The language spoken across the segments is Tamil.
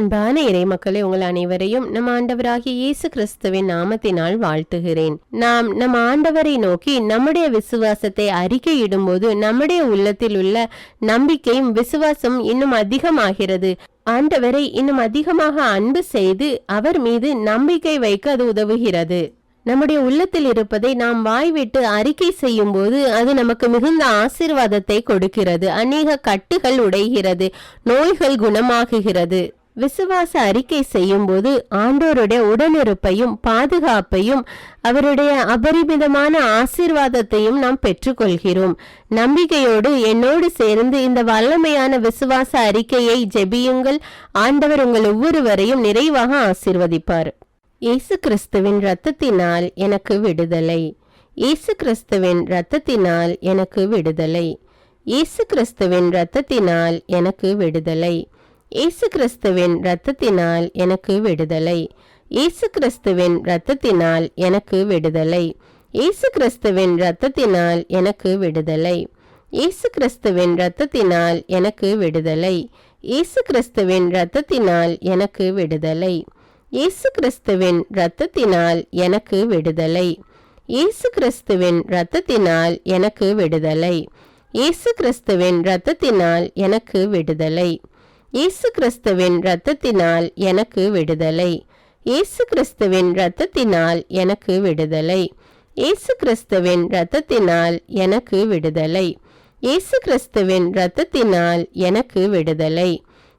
அன்பான இறை மக்களே, உங்கள் அனைவரையும் நம் ஆண்டவராகிய இயேசு கிறிஸ்துவின் நாமத்தினால் வாழ்த்துகிறேன். நாம் நம் ஆண்டவரை நோக்கி நம்முடைய விசுவாசத்தை அறிக்கையிடும் போது நம்முடைய உள்ளத்தில் உள்ள நம்பிக்கையும் விசுவாசம் இன்னும் அதிகமாகிறது. ஆண்டவரை இன்னும் அதிகமாக அன்பு செய்து அவர் மீது நம்பிக்கை வைக்க அது உதவுகிறது. நம்முடைய உள்ளத்தில் இருப்பதை நாம் வாய்விட்டு அறிக்கை செய்யும் போது அது நமக்கு மிகுந்த ஆசீர்வாதத்தை கொடுக்கிறது. அநேக கட்டுகள் உடைகிறது, நோய்கள் குணமாகுகிறது. விசுவாச அறிக்கை செய்யும் போது ஆண்டோருடைய உடனிருப்பையும் பாதுகாப்பையும் அவருடைய அபரிமிதமான ஆசீர்வாதத்தையும் நாம் பெற்றுக்கொள்கிறோம். நம்பிக்கையோடு என்னோடு சேர்ந்து இந்த வல்லமையான விசுவாச அறிக்கையை ஜெபியுங்கள். ஆண்டவர் உங்கள் ஒவ்வொருவரையும் நிறைவாக ஆசீர்வதிப்பார். இயேசு கிறிஸ்துவின் இரத்தத்தினால் எனக்கு விடுதலை. இயேசு கிறிஸ்துவின் இரத்தத்தினால் எனக்கு விடுதலை. இயேசு கிறிஸ்துவின் இரத்தத்தினால் எனக்கு விடுதலை. இயேசு கிறிஸ்துவின் இரத்தத்தினால் எனக்கு விடுதலை. இயேசு கிறிஸ்துவின் இரத்தத்தினால் எனக்கு விடுதலை. இயேசு கிறிஸ்துவின் இரத்தத்தினால் எனக்கு விடுதலை. இயேசு கிறிஸ்துவின் இரத்தத்தினால் எனக்கு விடுதலை. இயேசு கிறிஸ்துவின் இரத்தத்தினால் எனக்கு விடுதலை. இயேசு கிறிஸ்துவின் இரத்தத்தினால் எனக்கு விடுதலை. இயேசு கிறிஸ்துவின் இரத்தத்தினால் எனக்கு விடுதலை. இயேசு கிறிஸ்துவின் இரத்தத்தினால் எனக்கு விடுதலை. இயேசு கிறிஸ்துவின் இரத்தத்தினால் எனக்கு விடுதலை. இயேசு கிறிஸ்துவின் இரத்தத்தினால் எனக்கு விடுதலை. இயேசு கிறிஸ்துவின் இரத்தத்தினால் எனக்கு விடுதலை. இயேசு கிறிஸ்துவின் இரத்தத்தினால் எனக்கு விடுதலை.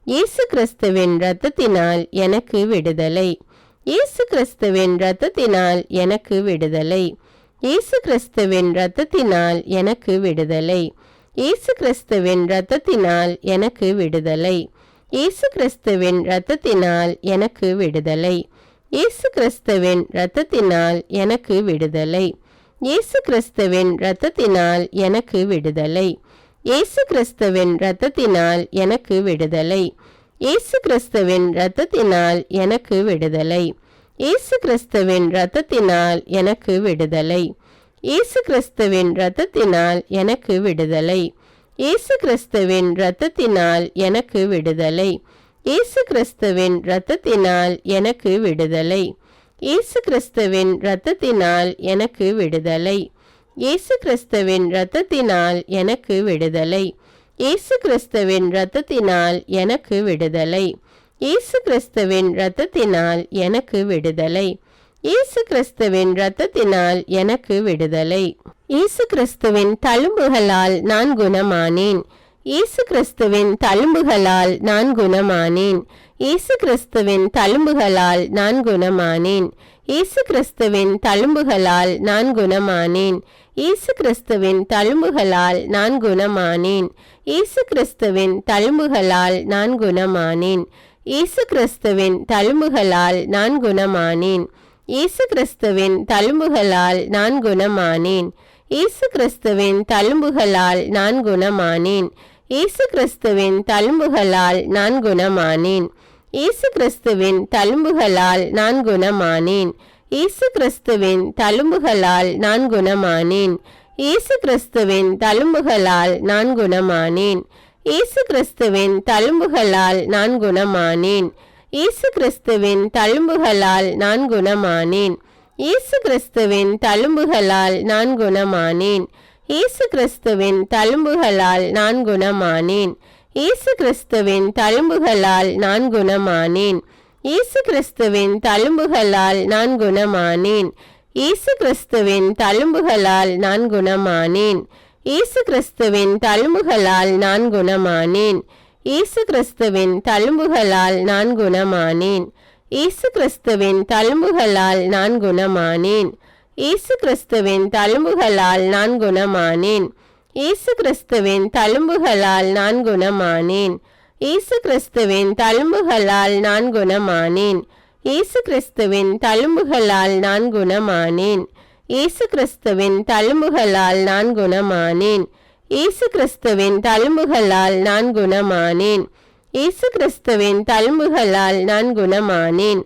இயேசு கிறிஸ்துவின் இரத்தத்தினால் எனக்கு விடுதலை. இயேசு கிறிஸ்துவின் இரத்தத்தினால் எனக்கு விடுதலை. இயேசு கிறிஸ்துவின் இரத்தத்தினால் எனக்கு விடுதலை. இயேசு கிறிஸ்துவின் இரத்தத்தினால் எனக்கு விடுதலை. இயேசு கிறிஸ்துவின் இரத்தத்தினால் எனக்கு விடுதலை. இயேசு கிறிஸ்துவின் இரத்தத்தினால் எனக்கு விடுதலை. இயேசு கிறிஸ்துவின் இரத்தத்தினால் எனக்கு விடுதலை. இயேசு கிறிஸ்துவின் இரத்தத்தினால் எனக்கு விடுதலை. இயேசு கிறிஸ்துவின் இரத்தத்தினால் எனக்கு விடுதலை. இயேசு கிறிஸ்துவின் இரத்தத்தினால் எனக்கு விடுதலை. இயேசு கிறிஸ்துவின் இரத்தத்தினால் எனக்கு விடுதலை. இயேசு கிறிஸ்துவின் இரத்தத்தினால் எனக்கு விடுதலை. இயேசு கிறிஸ்துவின் இரத்தத்தினால் எனக்கு விடுதலை. இயேசு கிறிஸ்துவின் இரத்தத்தினால் எனக்கு விடுதலை. இயேசு கிறிஸ்துவின் இரத்தத்தினால் எனக்கு விடுதலை. இயேசு கிறிஸ்துவின் இரத்தத்தினால் எனக்கு விடுதலை. இயேசு கிறிஸ்துவின் இரத்தத்தினால் எனக்கு விடுதலை. இயேசு கிறிஸ்துவின் இரத்தத்தினால் எனக்கு விடுதலை. இயேசு கிறிஸ்துவின் தழும்புகளால் நான் குணமானேன். இயேசு கிறிஸ்துவின் தழும்புகளால் நான் குணமானேன். இயேசு கிறிஸ்துவின் தழும்புகளால் நான் குணமானேன். இயேசு கிறிஸ்துவின் தழும்புகளால் நான் குணமானேன். இயேசு கிறிஸ்துவின் தழும்புகளால் நான் குணமானேன். இயேசு கிறிஸ்துவின் தழும்புகளால் நான் குணமானேன். இயேசு கிறிஸ்துவின் தழும்புகளால் நான் குணமானேன். இயேசு கிறிஸ்துவின் தழும்புகளால் நான் குணமானேன். இயேசு கிறிஸ்துவின் தழும்புகளால் நான் குணமானேன். இயேசு கிறிஸ்துவின் தழும்புகளால் நான் குணமானேன். இயேசு கிறிஸ்துவின் தழும்புகளால் நான் குணமானேன். இயேசு கிறிஸ்துவின் தழும்புகளால் நான் குணமானேன். இயேசு கிறிஸ்துவின் தழும்புகளால் நான் குணமானேன். இயேசு கிறிஸ்துவின் தழும்புகளால் நான் குணமானேன். இயேசு கிறிஸ்துவின் தழும்புகளால் நான் குணமானேன். இயேசு கிறிஸ்துவின் தழும்புகளால் நான் குணமானேன். இயேசு கிறிஸ்துவின் தழும்புகளால் நான் குணமானேன். இயேசு கிறிஸ்துவின் தழும்புகளால் நான் குணமானேன். இயேசு கிறிஸ்துவின் தழும்புகளால் நான் குணமானேன். இயேசு கிறிஸ்துவின் தழும்புகளால் நான் குணமானேன். இயேசு கிறிஸ்துவின் தழும்புகளால் நான் குணமானேன். இயேசு கிறிஸ்துவின் தழும்புகளால் நான் குணமானேன். இயேசு கிறிஸ்துவின் தழும்புகளால் நான் குணமானேன். இயேசு கிறிஸ்துவின் தழும்புகளால் நான் குணமானேன். இயேசு கிறிஸ்துவின் தழும்புகளால் நான் குணமானேன். இயேசு கிறிஸ்துவின் தழும்புகளால் நான் குணமானேன். இயேசு கிறிஸ்துவின் தழும்புகளால் நான் குணமானேன். இயேசு கிறிஸ்துவின் தழும்புகளால் நான் குணமானேன். இயேசு கிறிஸ்துவின் தழும்புகளால் நான் குணமானேன். இயேசு கிறிஸ்துவின் தழும்புகளால் நான் குணமானேன்.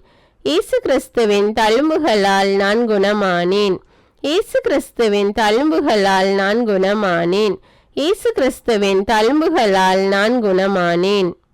இயேசு கிறிஸ்துவின் தழும்புகளால் நான் குணமானேன். இயேசு கிறிஸ்துவின் தழும்புகளால் நான் குணமானேன். இயேசு கிறிஸ்துவின் தழும்புகளால் நான் குணமானேன்.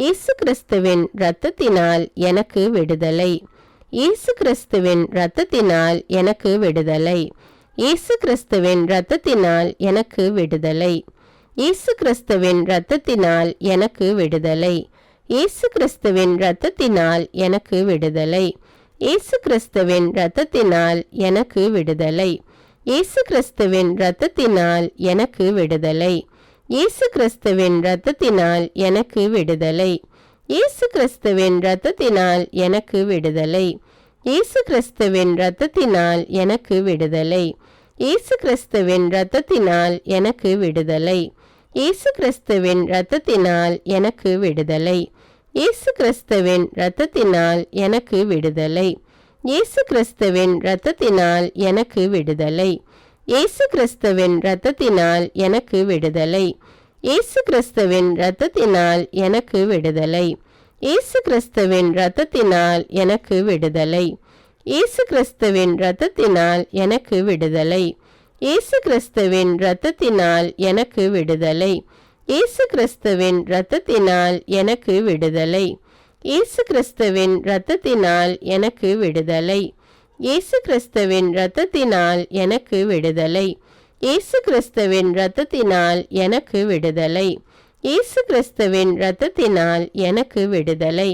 இயேசு கிறிஸ்துவின் இரத்தத்தினால் எனக்கு விடுதலை. இயேசு கிறிஸ்துவின் இரத்தத்தினால் எனக்கு விடுதலை. இயேசு கிறிஸ்துவின் இரத்தத்தினால் எனக்கு விடுதலை. இயேசு கிறிஸ்துவின் இரத்தத்தினால் எனக்கு விடுதலை. இயேசு கிறிஸ்துவின் இரத்தத்தினால் எனக்கு விடுதலை. இயேசு கிறிஸ்துவின் இரத்தத்தினால் எனக்கு விடுதலை. இயேசு கிறிஸ்துவின் இரத்தத்தினால் எனக்கு விடுதலை. இயேசு கிறிஸ்துவின் இரத்தத்தினால் எனக்கு விடுதலை. இயேசு கிறிஸ்துவின் இரத்தத்தினால் எனக்கு விடுதலை. இயேசு கிறிஸ்துவின் இரத்தத்தினால் எனக்கு விடுதலை. இயேசு கிறிஸ்துவின் இரத்தத்தினால் எனக்கு விடுதலை. இயேசு கிறிஸ்துவின் இரத்தத்தினால் எனக்கு விடுதலை. இயேசு கிறிஸ்துவின் இரத்தத்தினால் எனக்கு விடுதலை. இயேசு கிறிஸ்துவின் இரத்தத்தினால் எனக்கு விடுதலை. இயேசு கிறிஸ்துவின் இரத்தத்தினால் எனக்கு விடுதலை. இயேசு கிறிஸ்துவின் இரத்தத்தினால் எனக்கு விடுதலை. இயேசு கிறிஸ்துவின் இரத்தத்தினால் எனக்கு விடுதலை. இயேசு கிறிஸ்துவின் இரத்தத்தினால் எனக்கு விடுதலை. இயேசு கிறிஸ்துவின் இரத்தத்தினால் எனக்கு விடுதலை. இயேசு கிறிஸ்துவின் இரத்தத்தினால் எனக்கு விடுதலை. இயேசு கிறிஸ்துவின் இரத்தத்தினால் எனக்கு விடுதலை. இயேசு கிறிஸ்துவின் இரத்தத்தினால் எனக்கு விடுதலை. இயேசு கிறிஸ்துவின் இரத்தத்தினால் எனக்கு விடுதலை. இயேசு கிறிஸ்துவின் இரத்தத்தினால் எனக்கு விடுதலை.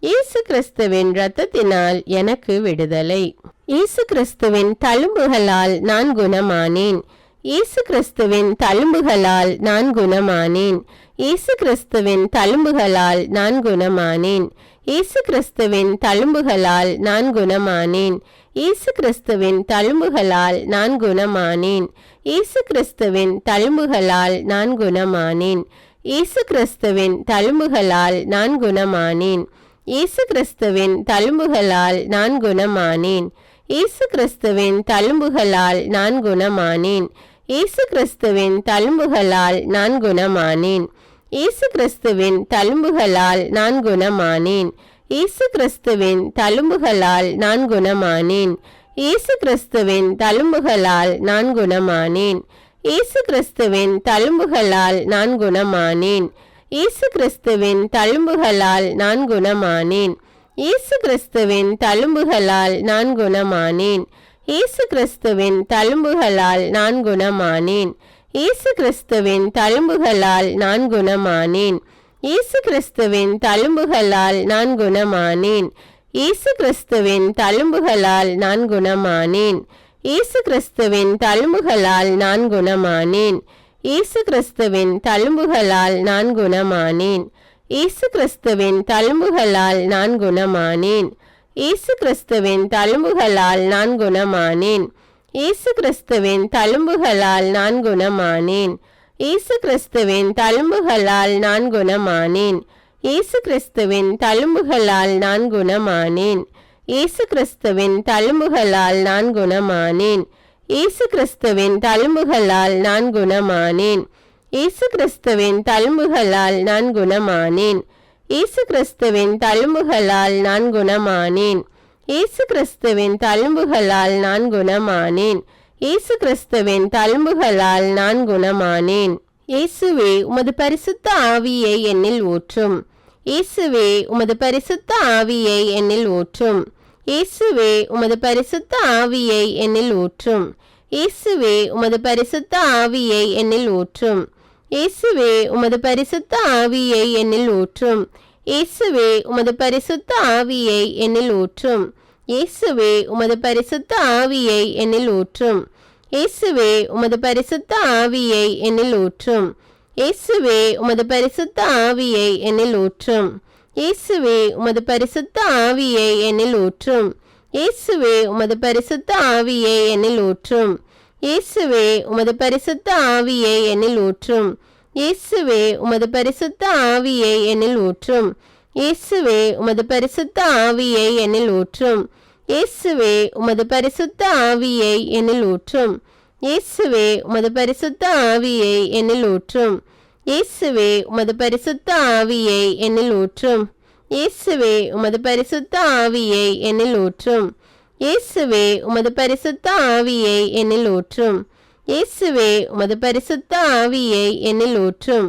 இயேசு கிறிஸ்துவின் இரத்தத்தினால் எனக்கு விடுதலை. இயேசு கிறிஸ்துவின் தழும்புகளால் நான் குணமானேன். இயேசு கிறிஸ்துவின் தழும்புகளால் நான் குணமானேன். இயேசு கிறிஸ்துவின் தழும்புகளால் நான் குணமானேன். இயேசு கிறிஸ்துவின் தழும்புகளால் நான் குணமானேன். இயேசு கிறிஸ்துவின் தழும்புகளால் நான் குணமானேன். இயேசு கிறிஸ்துவின் தழும்புகளால் நான் குணமானேன். இயேசு கிறிஸ்துவின் தழும்புகளால் நான் குணமானேன். இயேசு கிறிஸ்துவின் தழும்புகளால் நான் குணமானேன். இயேசு கிறிஸ்துவின் தழும்புகளால் நான் குணமானேன். இயேசு கிறிஸ்துவின் தழும்புகளால் நான் குணமானேன். இயேசு கிறிஸ்துவின் தழும்புகளால் நான் குணமானேன். இயேசு கிறிஸ்துவின் தழும்புகளால் நான் குணமானேன். இயேசு கிறிஸ்துவின் தழும்புகளால் நான் குணமானேன். இயேசு கிறிஸ்துவின் தழும்புகளால் நான் குணமானேன். இயேசு கிறிஸ்துவின் தழும்புகளால் நான் குணமானேன். இயேசு கிறிஸ்துவின் தழும்புகளால் நான் குணமானேன். இயேசு கிறிஸ்துவின் தழும்புகளால் நான் குணமானேன். இயேசு கிறிஸ்துவின் தழும்புகளால் நான் குணமானேன். இயேசு கிறிஸ்துவின் தழும்புகளால் நான் குணமானேன். இயேசு கிறிஸ்துவின் தழும்புகளால் நான் குணமானேன். இயேசு கிறிஸ்துவின் தழும்புகளால் நான் குணமானேன். இயேசு கிறிஸ்துவின் தழும்புகளால் நான் குணமானேன். இயேசு கிறிஸ்துவின் தழும்புகளால் நான் குணமானேன். இயேசு கிறிஸ்துவின் தழும்புகளால் நான் குணமானேன். இயேசு கிறிஸ்துவின் தழும்புகளால் நான் குணமானேன். இயேசு கிறிஸ்துவின் தழும்புகளால் நான் குணமானேன். இயேசு கிறிஸ்துவின் தழும்புகளால் நான் குணமானேன். இயேசு கிறிஸ்துவின் தழும்புகளால் நான் குணமானேன். இயேசு கிறிஸ்துவின் தழும்புகளால் நான் குணமானேன். இயேசு கிறிஸ்துவின் தழும்புகளால் நான் குணமானேன். இயேசு கிறிஸ்துவின் தழும்புகளால் நான் குணமானேன். இயேசு கிறிஸ்துவின் தழும்புகளால் நான் குணமானேன். இயேசு கிறிஸ்துவின் தழும்புகளால் நான் குணமானேன். இயேசுவே உமது பரிசுத்த ஆவியை என்னில் ஊற்றும். இயேசுவே உமது பரிசுத்த ஆவியை என்னில் ஊற்றும். இயேசுவே உமது பரிசுத்த ஆவியை என்னில் ஊற்றும். இயேசுவே உமது பரிசுத்த ஆவியை என்னில் ஊற்றும். இயேசுவே உமது பரிசுத்த ஆவியை என்னில் ஊற்றும். இயேசுவே உமது பரிசுத்த ஆவியை என்னில் ஊற்றும். இயேசுவே உமது பரிசுத்த ஆவியை என்னில் ஊற்றும். இயேசுவே உமது பரிசுத்த ஆவியை என்னில் ஊற்றும். இயேசுவே உமது பரிசுத்த ஆவியை என்னில் ஊற்றும். இயேசுவே உமது பரிசுத்த ஆவியை என்னில் ஊற்றும். இயேசுவே உமது பரிசுத்த ஆவியை என்னில் ஊற்றும். இயேசுவே உமது பரிசுத்த ஆவியை என்னில் ஊற்றும். இயேசுவே உமது பரிசுத்த ஆவியை என்னில் ஊற்றும். இயேசுவே உமது பரிசுத்த ஆவியை என்னில் ஊற்றும். இயேசுவே உமது பரிசுத்த ஆவியை என்னில் ஊற்றும். இயேசுவே உமது பரிசுத்த ஆவியை என்னில் ஊற்றும். இயேசுவே உமது பரிசுத்த ஆவியை என்னில் ஊற்றும். இயேசுவே உமது பரிசுத்த ஆவியை என்னில் ஊற்றும். இயேசுவே உமது பரிசுத்த ஆவியை என்னில் ஊற்றும். இயேசுவே உமது பரிசுத்த ஆவியை என்னில் ஊற்றும்.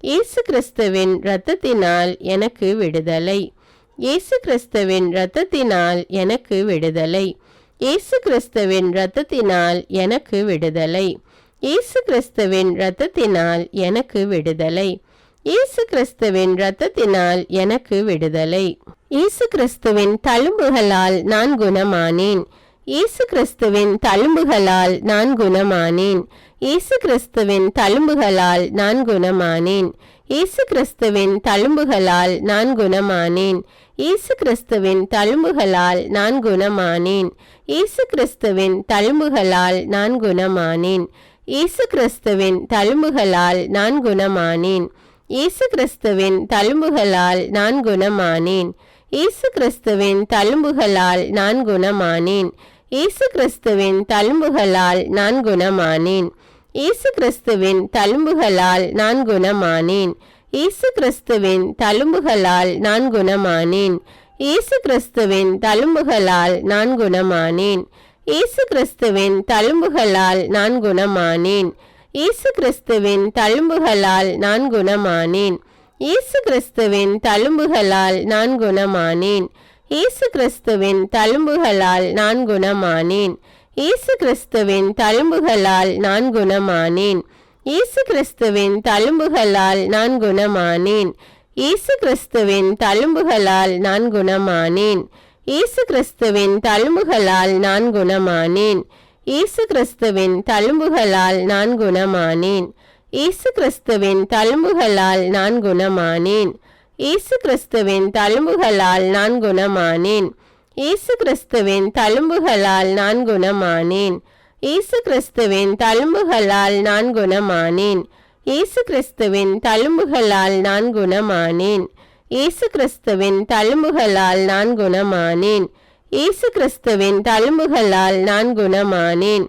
இயேசு கிறிஸ்துவின் இரத்தத்தினால் எனக்கு விடுதலை. இயேசு கிறிஸ்துவின் இரத்தத்தினால் எனக்கு விடுதலை. இயேசு கிறிஸ்துவின் இரத்தத்தினால் எனக்கு விடுதலை. இயேசு கிறிஸ்துவின் இரத்தத்தினால் எனக்கு விடுதலை. இயேசு கிறிஸ்துவின் இரத்தத்தினால் எனக்கு விடுதலை. இயேசு கிறிஸ்துவின் தழும்புகளால் நான் குணமானேன். இயேசு கிறிஸ்துவின் தழும்புகளால் நான் குணமானேன். இயேசு கிறிஸ்துவின் தழும்புகளால் நான் குணமானேன். இயேசு கிறிஸ்துவின் தழும்புகளால் நான் குணமானேன். இயேசு கிறிஸ்துவின் தழும்புகளால் நான் குணமானேன். இயேசு கிறிஸ்துவின் தழும்புகளால் நான் குணமானேன். இயேசு கிறிஸ்துவின் தழும்புகளால் நான் குணமானேன். இயேசு கிறிஸ்துவின் தழும்புகளால் நான் குணமானேன். இயேசு கிறிஸ்துவின் தழும்புகளால் நான் குணமானேன். இயேசு கிறிஸ்துவின் தழும்புகளால் நான் குணமானேன். இயேசு கிறிஸ்துவின் தழும்புகளால் நான் குணமானேன். இயேசு கிறிஸ்துவின் தழும்புகளால் நான் குணமானேன். இயேசு கிறிஸ்துவின் தழும்புகளால் நான் குணமானேன். இயேசு கிறிஸ்துவின் தழும்புகளால் நான் குணமானேன். இயேசு கிறிஸ்துவின் தழும்புகளால் நான் குணமானேன். இயேசு கிறிஸ்துவின் தழும்புகளால் நான் குணமானேன். இயேசு கிறிஸ்துவின் தழும்புகளால் நான் குணமானேன். இயேசு கிறிஸ்துவின் தழும்புகளால் நான் குணமானேன். இயேசு கிறிஸ்துவின் தழும்புகளால் நான் குணமானேன். இயேசு கிறிஸ்துவின் தழும்புகளால் நான் குணமானேன். இயேசு கிறிஸ்துவின் தழும்புகளால் நான் குணமானேன். இயேசு கிறிஸ்துவின் தழும்புகளால் நான் குணமானேன். இயேசு கிறிஸ்துவின் தழும்புகளால் நான் குணமானேன். இயேசு கிறிஸ்துவின் தழும்புகளால் நான் குணமானேன். இயேசு கிறிஸ்துவின் தழும்புகளால் நான் குணமானேன். இயேசு கிறிஸ்துவின் தழும்புகளால் நான் குணமானேன். இயேசு கிறிஸ்துவின் தழும்புகளால் நான் குணமானேன். இயேசு கிறிஸ்துவின் தழும்புகளால் நான் குணமானேன். இயேசு கிறிஸ்துவின் தழும்புகளால் நான் குணமானேன்.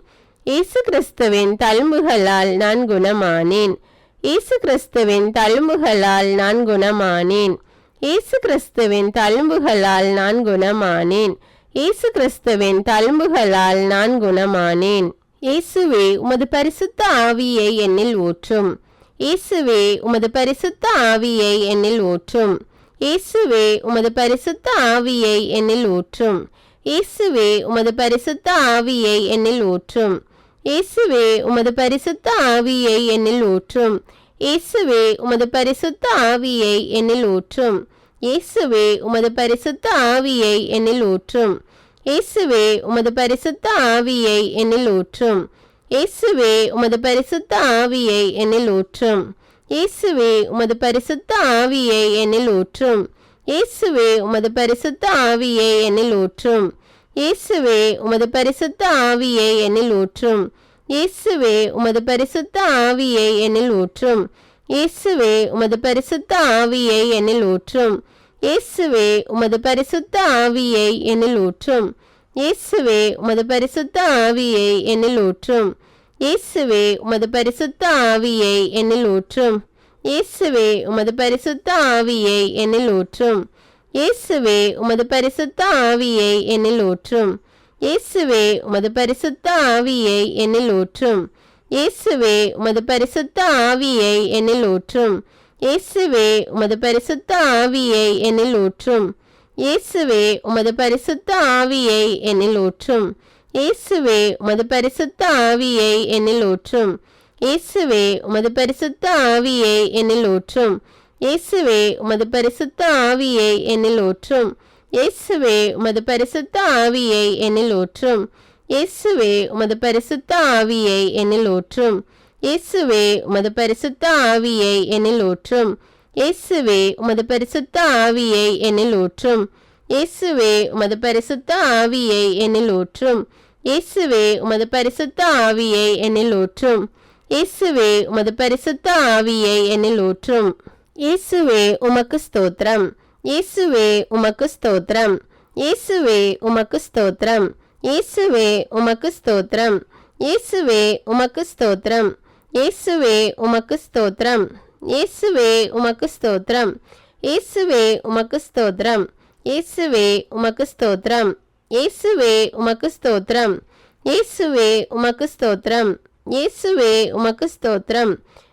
இயேசு கிறிஸ்துவின் தழும்புகளால் நான் குணமானேன். இயேசு கிறிஸ்துவின் தழும்புகளால் நான் குணமானேன். இயேசு கிறிஸ்துவின் தழும்புகளால் நான் குணமானேன். இயேசு கிறிஸ்துவின் தழும்புகளால் நான் குணமானேன். இயேசுவே உமது பரிசுத்த ஆவியை என்னில் ஊற்றும். இயேசுவே உமது பரிசுத்த ஆவியை என்னில் ஊற்றும். இயேசுவே உமது பரிசுத்த ஆவியை என்னில் ஊற்றும். இயேசுவே உமது பரிசுத்த ஆவியை என்னில் ஊற்றும். இயேசுவே உமது பரிசுத்த ஆவியை என்னில் ஊற்றும். இயேசுவே உமது பரிசுத்த ஆவியை என்னில் ஊற்றும். இயேசுவே உமது பரிசுத்த ஆவியை என்னில் ஊற்றும். இயேசுவே உமது பரிசுத்த ஆவியை என்னில் ஊற்றும். இயேசுவே உமது பரிசுத்த ஆவியை என்னில் ஊற்றும். இயேசுவே உமது பரிசுத்த ஆவியை என்னில் ஊற்றும். இயேசுவே உமது பரிசுத்த ஆவியை என்னில் ஊற்றும். இயேசுவே உமது பரிசுத்த ஆவியை என்னில் ஊற்றும். இயேசுவே உமது பரிசுத்த ஆவியை என்னில் ஊற்றும். இயேசுவே உமது பரிசுத்த ஆவியை என்னில் ஊற்றும். இயேசுவே உமது பரிசுத்த ஆவியை என்னில் ஊற்றும். இயேசுவே உமது பரிசுத்த ஆவியை என்னில் ஊற்றும். இயேசுவே உமது பரிசுத்த ஆவியை என்னில் ஊற்றும். இயேசுவே உமது பரிசுத்த ஆவியை என்னில் ஊற்றும். இயேசுவே உமது பரிசுத்த ஆவியை என்னில் ஊற்றும். இயேசுவே உமது பரிசுத்த ஆவியை என்னில் ஊற்றும். இயேசுவே உமது பரிசுத்த ஆவியை என்னில் ஊற்றும். இயேசுவே உமது பரிசுத்த ஆவியை என்னில் ஊற்றும். இயேசுவே உமது பரிசுத்த ஆவியை என்னில் ஊற்றும். இயேசுவே உமது பரிசுத்த ஆவியை என்னில் ஊற்றும். இயேசுவே உமது பரிசுத்த ஆவியை என்னில் ஊற்றும். இயேசுவே உமது பரிசுத்த ஆவியை என்னில் ஊற்றும். இயேசுவே உமது பரிசுத்த ஆவியை என்னில் ஊற்றும். இயேசுவே உமது பரிசுத்த ஆவியை என்னில் ஊற்றும். இயேசுவே உமது பரிசுத்த ஆவியை என்னில் ஊற்றும். இயேசுவே உமது பரிசுத்த ஆவியை என்னில் ஊற்றும். இயேசுவே உமது பரிசுத்த ஆவியை என்னில் ஊற்றும். இயேசுவே உமது பரிசுத்த ஆவியை என்னில் ஊற்றும். இயேசுவே உமது பரிசுத்த ஆவியை என்னில் ஊற்றும். இயேசுவே உமக்கு ஸ்தோத்திரம். இயேசுவே உமக்கு ஸ்தோத்திரம். இயேசுவே உமக்கு ஸ்தோத்திரம். இயேசுவே உமக்கு ஸ்தோத்திரம். இயேசுவே உமக்கு ஸ்தோத்திரம். இயேசுவே உமக்கு ஸ்தோத்திரம். இயேசுவே உமக்கு ஸ்தோத்திரம். இயேசுவே உமக்கு ஸ்தோத்திரம். இயேசுவே உமக்கு ஸ்தோத்திரம். இயேசுவே உமக்கு ஸ்தோத்திரம். இயேசுவே உமக்கு ஸ்தோத்திரம். இயேசுவே உமக்கு ஸ்தோத்திரம்.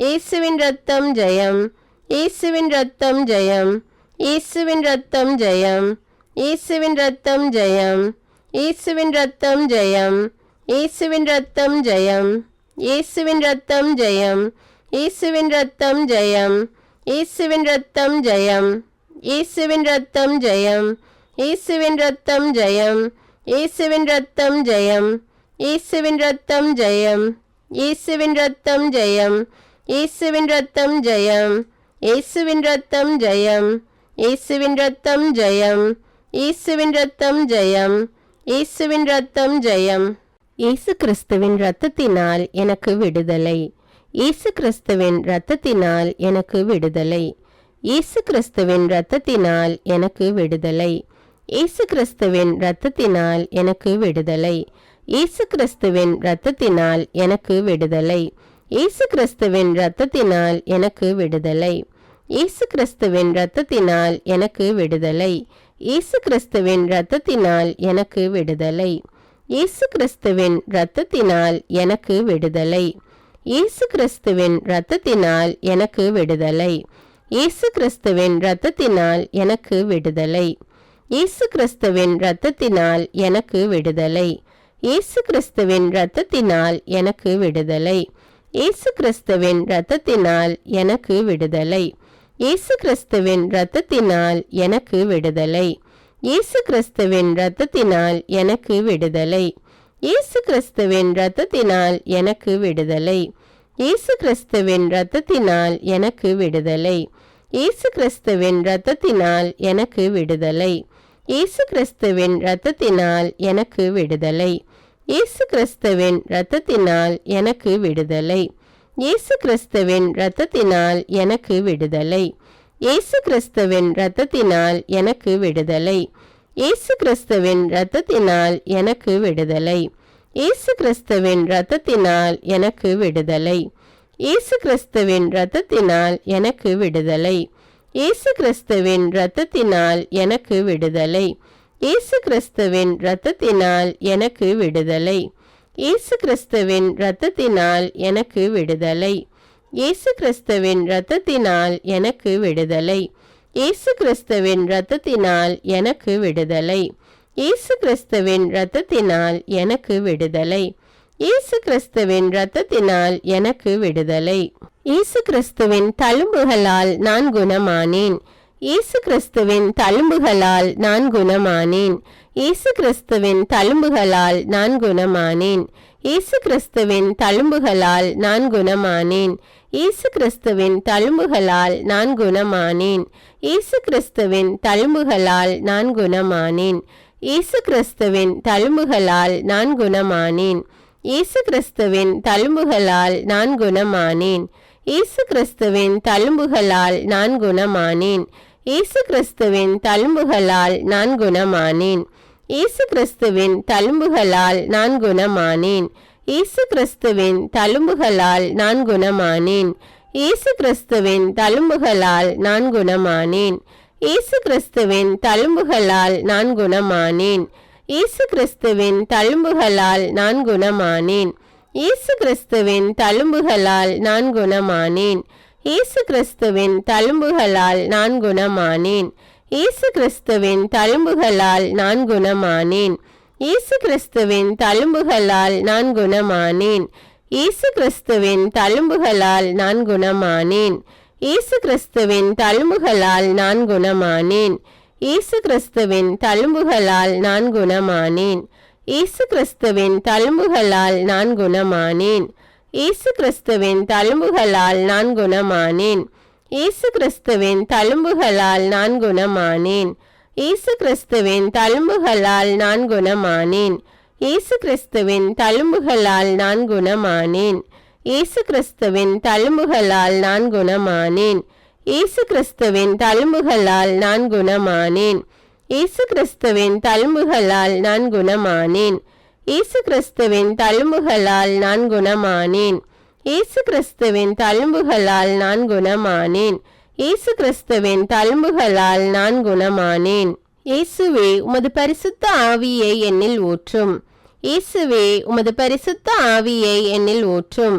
இயேசுவின் இரத்தம் ஜெயம், இயேசுவின் இரத்தம் ஜெயம், இயேசுவின் இரத்தம் ஜெயம், இயேசுவின் இரத்தம் ஜெயம், இயேசுவின் இரத்தம் ஜெயம், இயேசுவின் இரத்தம் ஜெயம், இயேசுவின் இரத்தம் ஜெயம், இயேசுவின் இரத்தம் ஜெயம், இயேசுவின் இரத்தம் ஜெயம், இயேசுவின் இரத்தம் ஜெயம், இயேசுவின் இரத்தம் ஜெயம், இயேசுவின் இரத்தம் ஜெயம், இயேசுவின் இரத்தம் ஜெயம், இயேசுவின் இரத்தம் ஜெயம், இயேசுவின் இரத்தம் ஜெயம், இயேசுவின் இரத்தம் ஜெயம், இயேசுவின் இரத்தம் ஜெயம், இயேசுவின் இரத்தம் ஜெயம், இயேசுவின் இரத்தம் ஜெயம். இயேசு கிறிஸ்துவின் இரத்தத்தினால் எனக்கு விடுதலை, இயேசு கிறிஸ்துவின் இரத்தத்தினால் எனக்கு விடுதலை, இயேசு கிறிஸ்துவின் இரத்தத்தினால் எனக்கு விடுதலை, இயேசு கிறிஸ்துவின் இரத்தத்தினால் எனக்கு விடுதலை, இயேசு கிறிஸ்துவின் இரத்தத்தினால் எனக்கு விடுதலை, இயேசு கிறிஸ்துவின் இரத்தத்தினால் எனக்கு விடுதலை, இயேசு கிறிஸ்துவின் இரத்தத்தினால் எனக்கு விடுதலை, இயேசு கிறிஸ்துவின் இரத்தத்தினால் எனக்கு விடுதலை, இயேசு கிறிஸ்துவின் இரத்தத்தினால் எனக்கு விடுதலை, இயேசு கிறிஸ்துவின் இரத்தத்தினால் எனக்கு விடுதலை, இயேசு கிறிஸ்துவின் இரத்தத்தினால் எனக்கு விடுதலை, இயேசு கிறிஸ்துவின் இரத்தத்தினால் எனக்கு விடுதலை, இயேசு கிறிஸ்துவின் இரத்தத்தினால் எனக்கு விடுதலை, இயேசு கிறிஸ்துவின் இரத்தத்தினால் எனக்கு விடுதலை, இயேசு கிறிஸ்துவின் இரத்தத்தினால் எனக்கு விடுதலை, இயேசு கிறிஸ்துவின் இரத்தத்தினால் எனக்கு விடுதலை, இயேசு கிறிஸ்துவின் இரத்தத்தினால் எனக்கு விடுதலை, இயேசு கிறிஸ்துவின் இரத்தத்தினால் எனக்கு விடுதலை, இயேசு கிறிஸ்துவின் இரத்தத்தினால் எனக்கு விடுதலை, இயேசு கிறிஸ்துவின் இரத்தத்தினால் எனக்கு விடுதலை, இயேசு கிறிஸ்துவின் இரத்தத்தினால் எனக்கு விடுதலை, இயேசு கிறிஸ்துவின் இரத்தத்தினால் எனக்கு விடுதலை, இயேசு கிறிஸ்துவின் இரத்தத்தினால் எனக்கு விடுதலை, இயேசு கிறிஸ்துவின் இரத்தத்தினால் எனக்கு விடுதலை, இயேசு கிறிஸ்துவின் இரத்தத்தினால் எனக்கு விடுதலை, இயேசு கிறிஸ்துவின் இரத்தத்தினால் எனக்கு விடுதலை, இயேசு கிறிஸ்துவின் இரத்தத்தினால் எனக்கு விடுதலை, இயேசு கிறிஸ்துவின் இரத்தத்தினால் எனக்கு விடுதலை, இயேசு கிறிஸ்துவின் இரத்தத்தினால் எனக்கு விடுதலை, இயேசு கிறிஸ்துவின் இரத்தத்தினால் எனக்கு விடுதலை, இயேசு கிறிஸ்துவின் இரத்தத்தினால் எனக்கு விடுதலை, இயேசு கிறிஸ்துவின் இரத்தத்தினால் எனக்கு விடுதலை, இயேசு கிறிஸ்துவின் இரத்தத்தினால் எனக்கு விடுதலை. இயேசு கிறிஸ்துவின் தழும்புகளால் நான் குணமானேன், இயேசு கிறிஸ்துவின் தழும்புகளால் நான் குணமானேன், இயேசு கிறிஸ்துவின் தழும்புகளால் நான் குணமானேன், இயேசு கிறிஸ்துவின் தழும்புகளால் நான் குணமானேன், இயேசு கிறிஸ்துவின் தழும்புகளால் நான் குணமானேன், இயேசு கிறிஸ்துவின் தழும்புகளால் நான் குணமானேன், இயேசு கிறிஸ்துவின் தழும்புகளால் நான் குணமானேன், இயேசு கிறிஸ்துவின் தழும்புகளால் நான் குணமானேன், இயேசு கிறிஸ்துவின் தழும்புகளால் நான் குணமானேன், இயேசு கிறிஸ்துவின் தழும்புகளால் நான் குணமானேன், இயேசு கிறிஸ்துவின் தழும்புகளால் நான் குணமானேன், இயேசு கிறிஸ்துவின் தழும்புகளால் நான் குணமானேன், இயேசு கிறிஸ்துவின் தழும்புகளால் நான் குணமானேன், இயேசு கிறிஸ்துவின் தழும்புகளால் நான் குணமானேன், இயேசு கிறிஸ்துவின் தழும்புகளால் நான் குணமானேன், இயேசு கிறிஸ்துவின் தழும்புகளால் நான் குணமானேன், இயேசு கிறிஸ்துவின் தழும்புகளால் நான் குணமானேன், இயேசு கிறிஸ்துவின் தழும்புகளால் நான் குணமானேன், இயேசு கிறிஸ்துவின் தழும்புகளால் நான் குணமானேன், இயேசு கிறிஸ்துவின் தழும்புகளால் நான் குணமானேன், இயேசு கிறிஸ்துவின் தழும்புகளால் நான் குணமானேன், இயேசு கிறிஸ்துவின் தழும்புகளால் நான் குணமானேன், இயேசு கிறிஸ்துவின் தழும்புகளால் நான் குணமானேன், இயேசு கிறிஸ்துவின் தழும்புகளால் நான் குணமானேன், இயேசு கிறிஸ்துவின் தழும்புகளால் நான் குணமானேன், இயேசு கிறிஸ்துவின் தழும்புகளால் நான் குணமானேன், இயேசு கிறிஸ்துவின் தழும்புகளால் நான் குணமானேன், இயேசு கிறிஸ்துவின் தழும்புகளால் நான் குணமானேன், இயேசு கிறிஸ்துவின் தழும்புகளால் நான் குணமானேன், இயேசு கிறிஸ்துவின் தழும்புகளால் நான் குணமானேன், இயேசு கிறிஸ்துவின் தழும்புகளால் நான் குணமானேன், இயேசு கிறிஸ்துவின் தழும்புகளால் நான் குணமானேன், இயேசு கிறிஸ்துவின் தழும்புகளால் நான் குணமானேன். இயேசுவே, உமது பரிசுத்த ஆவியை என்னில் ஊற்றும். இயேசுவே, உமது பரிசுத்த ஆவியை என்னில் ஊற்றும்.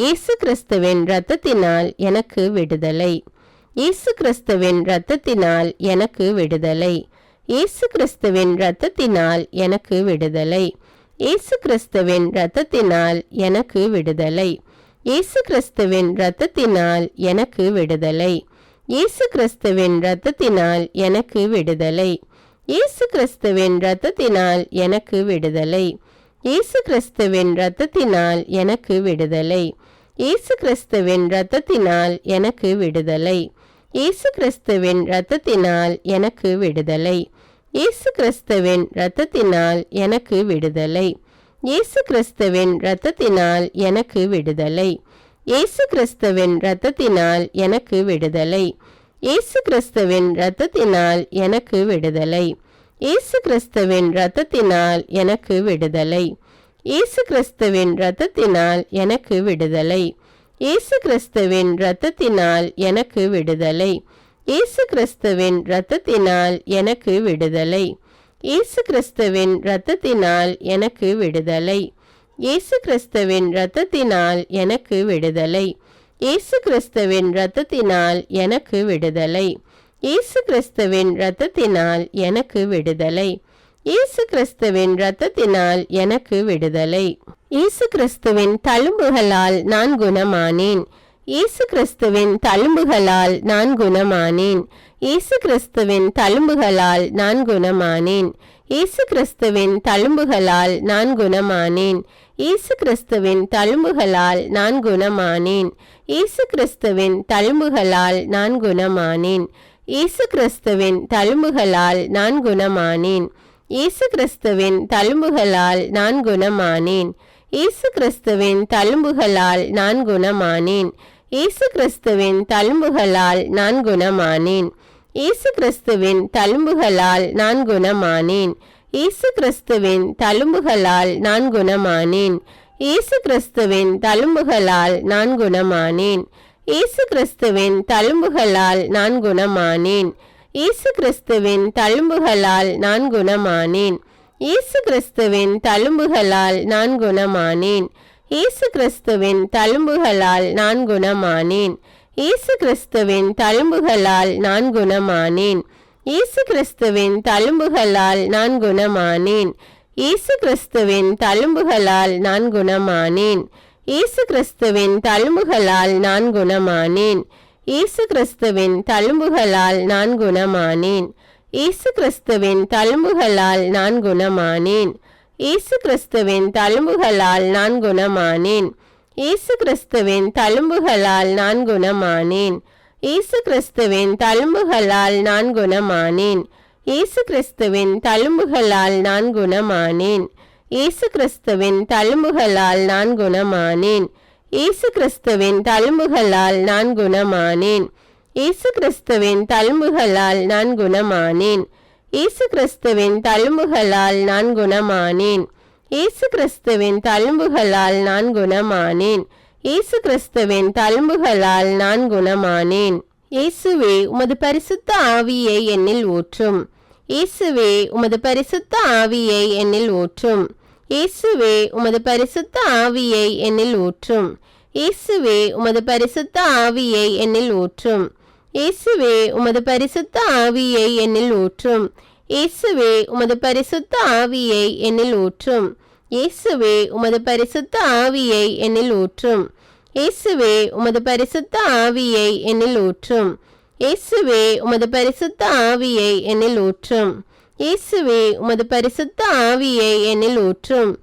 இயேசு கிறிஸ்துவின் இரத்தத்தினால் எனக்கு விடுதலை. இயேசு கிறிஸ்துவின் இரத்தத்தினால் எனக்கு விடுதலை. இயேசு கிறிஸ்துவின் இரத்தத்தினால் எனக்கு விடுதலை. இயேசு கிறிஸ்துவின் இரத்தத்தினால் எனக்கு விடுதலை. இயேசு கிறிஸ்துவின் இரத்தத்தினால் எனக்கு விடுதலை. இயேசு கிறிஸ்துவின் இரத்தத்தினால் எனக்கு விடுதலை. இயேசு கிறிஸ்துவின் இரத்தத்தினால் எனக்கு விடுதலை. இயேசு கிறிஸ்துவின் இரத்தத்தினால் எனக்கு விடுதலை. இயேசு கிறிஸ்துவின் இரத்தத்தினால் எனக்கு விடுதலை. இயேசு கிறிஸ்துவின் இரத்தத்தினால் எனக்கு விடுதலை. இயேசு கிறிஸ்துவின் இரத்தத்தினால் எனக்கு விடுதலை. இயேசு கிறிஸ்துவின் இரத்தத்தினால் எனக்கு விடுதலை. இயேசு கிறிஸ்துவின் இரத்தத்தினால் எனக்கு விடுதலை. இயேசு கிறிஸ்துவின் இரத்தத்தினால் எனக்கு விடுதலை. இயேசு கிறிஸ்துவின் இரத்தத்தினால் எனக்கு விடுதலை. இயேசு கிறிஸ்துவின் இரத்தத்தினால் எனக்கு விடுதலை. இயேசு கிறிஸ்துவின் இரத்தத்தினால் எனக்கு விடுதலை. இயேசு கிறிஸ்துவின் இரத்தத்தினால் எனக்கு விடுதலை. இயேசு கிறிஸ்துவின் இரத்தத்தினால் எனக்கு விடுதலை. இயேசு கிறிஸ்துவின் இரத்தத்தினால் எனக்கு விடுதலை. இயேசு கிறிஸ்துவின் இரத்தத்தினால் எனக்கு விடுதலை. இயேசு கிறிஸ்துவின் இரத்தத்தினால் எனக்கு விடுதலை. இயேசு கிறிஸ்துவின் இரத்தத்தினால் எனக்கு விடுதலை. இயேசு கிறிஸ்துவின் தழும்புகளால் நான் குணமானேன். இயேசு கிறிஸ்துவின் தழும்புகளால் நான் குணமானேன். இயேசு கிறிஸ்துவின் தழும்புகளால் நான் குணமானேன். இயேசு கிறிஸ்துவின் தழும்புகளால் நான் குணமானேன். இயேசு கிறிஸ்துவின் தழும்புகளால் நான் குணமானேன். இயேசு கிறிஸ்துவின் தழும்புகளால் நான் குணமானேன். இயேசு கிறிஸ்துவின் தழும்புகளால் நான் குணமானேன். இயேசு கிறிஸ்துவின் தழும்புகளால் நான் குணமானேன். இயேசு கிறிஸ்துவின் தழும்புகளால் நான் குணமானேன். இயேசு கிறிஸ்துவின் தழும்புகளால் நான் குணமானேன். இயேசு கிறிஸ்துவின் தழும்புகளால் நான் குணமானேன். இயேசு கிறிஸ்துவின் தழும்புகளால் நான் குணமானேன். இயேசு கிறிஸ்துவின் தழும்புகளால் நான் குணமானேன். இயேசு கிறிஸ்துவின் தழும்புகளால் நான் குணமானேன். இயேசு கிறிஸ்துவின் தழும்புகளால் நான் குணமானேன். இயேசு கிறிஸ்துவின் தழும்புகளால் நான் குணமானேன். இயேசு கிறிஸ்துவின் தழும்புகளால் நான் குணமானேன். இயேசு கிறிஸ்துவின் தழும்புகளால் நான் குணமானேன். இயேசு கிறிஸ்துவின் தழும்புகளால் நான் குணமானேன். இயேசு கிறிஸ்துவின் தழும்புகளால் நான் குணமானேன். இயேசு கிறிஸ்துவின் தழும்புகளால் நான் குணமானேன். இயேசு கிறிஸ்துவின் தழும்புகளால் நான் குணமானேன். இயேசு கிறிஸ்துவின் தழும்புகளால் நான் குணமானேன். இயேசு கிறிஸ்துவின் தழும்புகளால் நான் குணமானேன். இயேசு கிறிஸ்துவின் தழும்புகளால் நான் குணமானேன். இயேசு கிறிஸ்துவின் தழும்புகளால் நான் குணமானேன். இயேசு கிறிஸ்துவின் தழும்புகளால் நான் குணமானேன். இயேசு கிறிஸ்துவின் தழும்புகளால் நான் குணமானேன். இயேசு கிறிஸ்துவின் தழும்புகளால் நான் குணமானேன். இயேசு கிறிஸ்துவின் தழும்புகளால் நான் குணமானேன். இயேசு கிறிஸ்துவின் தழும்புகளால் நான் குணமானேன். இயேசு கிறிஸ்துவின் தழும்புகளால் நான் குணமானேன். இயேசு கிறிஸ்துவின் தழும்புகளால் நான் குணமானேன். இயேசுவே உமது பரிசுத்த ஆவியை என்னில் ஊற்றும். இயேசுவே உமது பரிசுத்த ஆவியை என்னில் ஊற்றும். இயேசுவே உமது பரிசுத்த ஆவியை என்னில் ஊற்றும். இயேசுவே உமது பரிசுத்த ஆவியை என்னில் ஊற்றும். இயேசுவே உமது பரிசுத்த ஆவியை என்னில் ஊற்றும். இயேசுவே உமது பரிசுத்த ஆவியை என்னில் ஊற்றும். இயேசுவே உமது பரிசுத்த ஆவியை என்னில் ஊற்றும். இயேசுவே உமது பரிசுத்த ஆவியை என்னில் ஊற்றும். இயேசுவே உமது பரிசுத்த ஆவியை என்னில் ஊற்றும். இயேசுவே உமது பரிசுத்த ஆவியை என்னில் ஊற்றும்.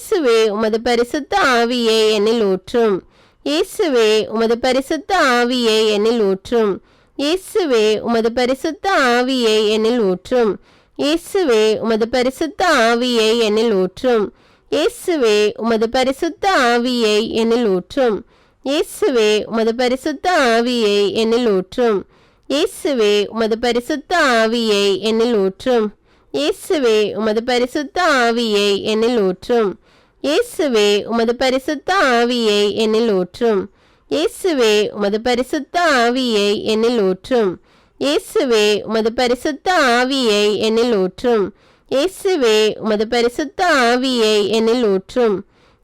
இயேசுவே உமது பரிசுத்த ஆவியை என்னில் ஊற்றும். இயேசுவே உமது பரிசுத்த ஆவியை என்னில் ஊற்றும். இயேசுவே உமது பரிசுத்த ஆவியை என்னில் ஊற்றும். இயேசுவே உமது பரிசுத்த ஆவியை என்னில் ஊற்றும். இயேசுவே உமது பரிசுத்த ஆவியை என்னில் ஊற்றும். இயேசுவே உமது பரிசுத்த ஆவியை என்னில் ஊற்றும். இயேசுவே உமது பரிசுத்த ஆவியை என்னில் ஊற்றும். இயேசுவே உமது பரிசுத்த ஆவியை என்னில் ஊற்றும். இயேசுவே உமது பரிசுத்த ஆவியை என்னில் ஊற்றும். இயேசுவே உமது பரிசுத்த ஆவியை என்னில் ஊற்றும். இயேசுவே உமது பரிசுத்த ஆவியை என்னில் ஊற்றும். இயேசுவே உமது பரிசுத்த ஆவியை என்னில் ஊற்றும்.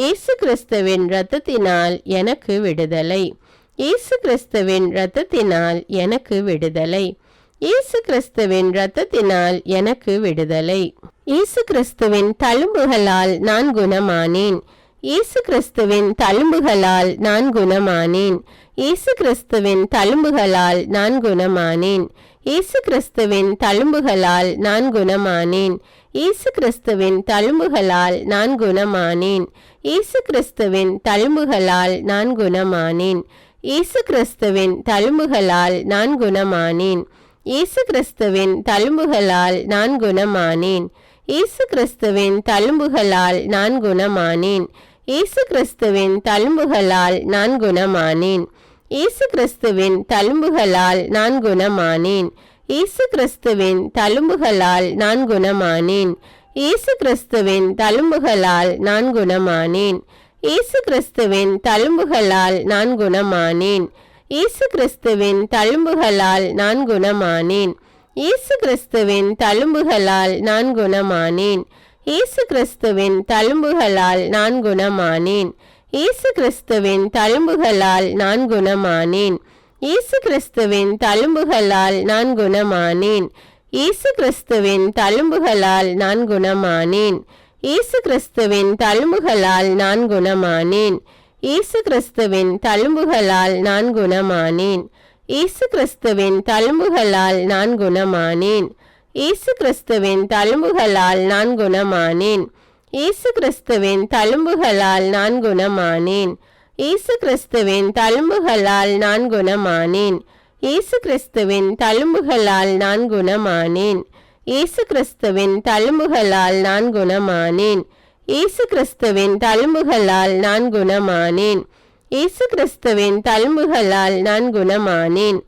இயேசு கிறிஸ்துவின் இரத்தத்தினால் எனக்கு விடுதலை. இயேசு கிறிஸ்துவின் இரத்தத்தினால் எனக்கு விடுதலை. இயேசு கிறிஸ்துவின் இரத்தத்தினால் எனக்கு விடுதலை. இயேசு கிறிஸ்துவின் தழும்புகளால் நான் குணமானேன். இயேசு கிறிஸ்துவின் தழும்புகளால் நான் குணமானேன். இயேசு கிறிஸ்துவின் தழும்புகளால் நான் குணமானேன். இயேசு கிறிஸ்துவின் தழும்புகளால் நான் குணமானேன். இயேசு கிறிஸ்துவின் தழும்புகளால் நான் குணமானேன். இயேசு கிறிஸ்துவின் தழும்புகளால் நான் குணமானேன். இயேசு கிறிஸ்துவின் தழும்புகளால் நான் குணமானேன். இயேசு கிறிஸ்துவின் தழும்புகளால் நான் குணமானேன். இயேசு கிறிஸ்துவின் தழும்புகளால் நான் குணமானேன். இயேசு கிறிஸ்துவின் தழும்புகளால் நான் குணமானேன். இயேசு கிறிஸ்துவின் தழும்புகளால் நான் குணமானேன். இயேசு கிறிஸ்துவின் தழும்புகளால் நான் குணமானேன். இயேசு கிறிஸ்துவின் தழும்புகளால் நான் குணமானேன். இயேசு கிறிஸ்துவின் தழும்புகளால் நான் குணமானேன். இயேசு கிறிஸ்துவின் தழும்புகளால் நான் குணமானேன். இயேசு கிறிஸ்துவின் தழும்புகளால் நான் குணமானேன். இயேசு கிறிஸ்துவின் தழும்புகளால் நான் குணமானேன். இயேசு கிறிஸ்துவின் தழும்புகளால் நான் குணமானேன். இயேசு கிறிஸ்துவின் தழும்புகளால் நான் குணமானேன். இயேசு கிறிஸ்துவின் தழும்புகளால் நான் குணமானேன். இயேசு கிறிஸ்துவின் தழும்புகளால் நான் குணமானேன். இயேசு கிறிஸ்துவின் தழும்புகளால் நான் குணமானேன். இயேசு கிறிஸ்துவின் தழும்புகளால் நான் குணமானேன். இயேசு கிறிஸ்துவின் தழும்புகளால் நான் குணமானேன். இயேசு கிறிஸ்துவின் தழும்புகளால் நான் குணமானேன். இயேசு கிறிஸ்துவின் தழும்புகளால் நான் குணமானேன். இயேசு கிறிஸ்துவின் தழும்புகளால் நான் குணமானேன். இயேசு கிறிஸ்துவின் தழும்புகளால் நான் குணமானேன். இயேசு கிறிஸ்துவின் தழும்புகளால் நான் குணமானேன். இயேசு கிறிஸ்துவின் தழும்புகளால் நான் குணமானேன்.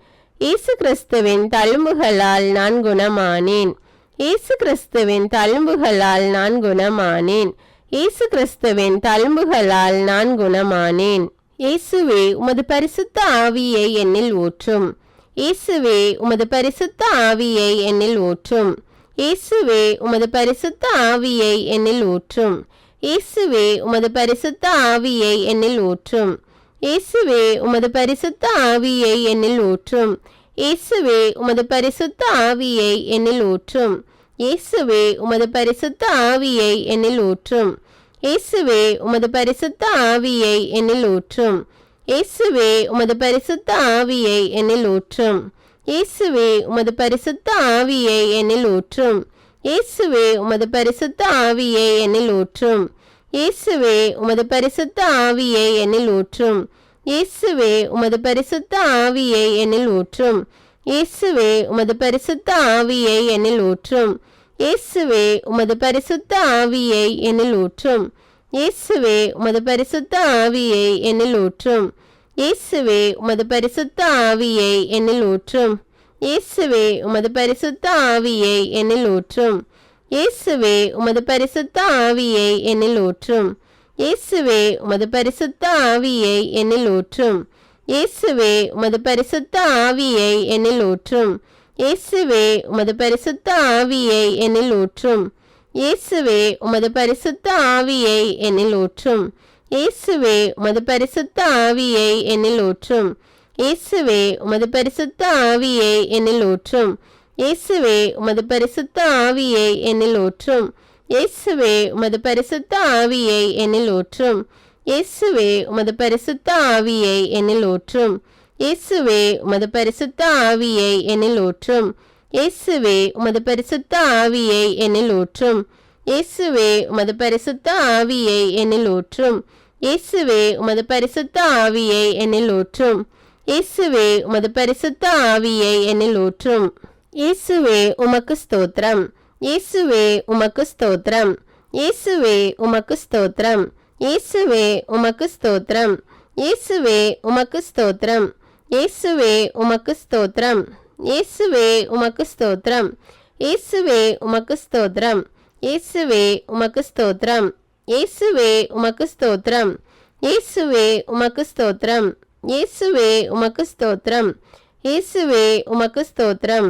இயேசு கிறிஸ்துவின் தழும்புகளால் நான் குணமானேன். இயேசு கிறிஸ்துவின் தழும்புகளால் நான் குணமானேன். இயேசு கிறிஸ்துவின் தழும்புகளால் நான் குணமானேன். இயேசுவே உமது பரிசுத்த ஆவியை என்னில் ஊற்றும். இயேசுவே உமது பரிசுத்த ஆவியை என்னில் ஊற்றும். இயேசுவே உமது பரிசுத்த ஆவியை என்னில் ஊற்றும். இயேசுவே உமது பரிசுத்த ஆவியை என்னில் ஊற்றும். இயேசுவே உமது பரிசுத்த ஆவியை என்னில் ஊற்றும். இயேசுவே உமது பரிசுத்த ஆவியை என்னில் ஊற்றும். இயேசுவே உமது பரிசுத்த ஆவியை என்னில் ஊற்றும். இயேசுவே உமது பரிசுத்த ஆவியை என்னில் ஊற்றும். இயேசுவே உமது பரிசுத்த ஆவியை என்னில் ஊற்றும். இயேசுவே உமது பரிசுத்த ஆவியை என்னில் ஊற்றும். இயேசுவே உமது பரிசுத்த ஆவியை என்னில் ஊற்றும். இயேசுவே உமது பரிசுத்த ஆவியை என்னில் ஊற்றும். இயேசுவே உமது பரிசுத்த ஆவியை என்னில் ஊற்றும். இயேசுவே உமது பரிசுத்த ஆவியை என்னில் ஊற்றும். இயேசுவே உமது பரிசுத்த ஆவியை என்னில் ஊற்றும். இயேசுவே உமது பரிசுத்த ஆவியை என்னில் ஊற்றும். இயேசுவே உமது பரிசுத்த ஆவியை என்னில் ஊற்றும். இயேசுவே உமது பரிசுத்த ஆவியை என்னில் ஊற்றும். இயேசுவே உமது பரிசுத்த ஆவியை என்னில் ஊற்றும். இயேசுவே உமது பரிசுத்த ஆவியை என்னில் ஊற்றும். இயேசுவே உமது பரிசுத்த ஆவியை என்னில் ஊற்றும். இயேசுவே உமது பரிசுத்த ஆவியை என்னில் ஊற்றும். இயேசுவே உமது பரிசுத்த ஆவியை என்னில் ஊற்றும். இயேசுவே உமது பரிசுத்த ஆவியை என்னில் ஊற்றும். இயேசுவே உமது பரிசுத்த ஆவியை என்னில் ஊற்றும். இயேசுவே உமது பரிசுத்த ஆவியை என்னில் ஊற்றும். இயேசுவே உமது பரிசுத்த ஆவியை என்னில் ஊற்றும். இயேசுவே உமது பரிசுத்த ஆவியை என்னில் ஊற்றும். இயேசுவே உமது பரிசுத்த ஆவியை என்னில் ஊற்றும். இயேசுவே உமது பரிசுத்த ஆவியை என்னில் ஊற்றும். இயேசுவே உமது பரிசுத்த ஆவியை என்னில் ஊற்றும். இயேசுவே உமது பரிசுத்த ஆவியை என்னில் ஊற்றும். இயேசுவே உமது பரிசுத்த ஆவியை என்னில் ஊற்றும். இயேசுவே உமக்கு ஸ்தோத்திரம். இயேசுவே உமக்கு ஸ்தோத்திரம். இயேசுவே உமக்கு ஸ்தோத்திரம். இயேசுவே உமக்கு ஸ்தோத்திரம். இயேசுவே உமக்கு ஸ்தோத்திரம். இயேசுவே உமக்கு ஸ்தோத்திரம். இயேசுவே உமக்கு ஸ்தோத்திரம். இயேசுவே உமக்கு ஸ்தோத்திரம். இயேசுவே உமக்கு ஸ்தோத்திரம். இயேசுவே உமக்கு ஸ்தோத்திரம். இயேசுவே உமக்கு ஸ்தோத்திரம். இயேசுவே உமக்கு ஸ்தோத்திரம். இயேசுவே உமக்கு ஸ்தோத்திரம்.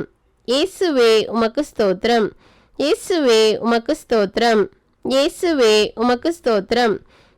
இயேசுவே உமக்கு ஸ்தோத்திரம். இயேசுவே உமக்கு ஸ்தோத்திரம். இயேசுவே உமக்கு ஸ்தோத்திரம்.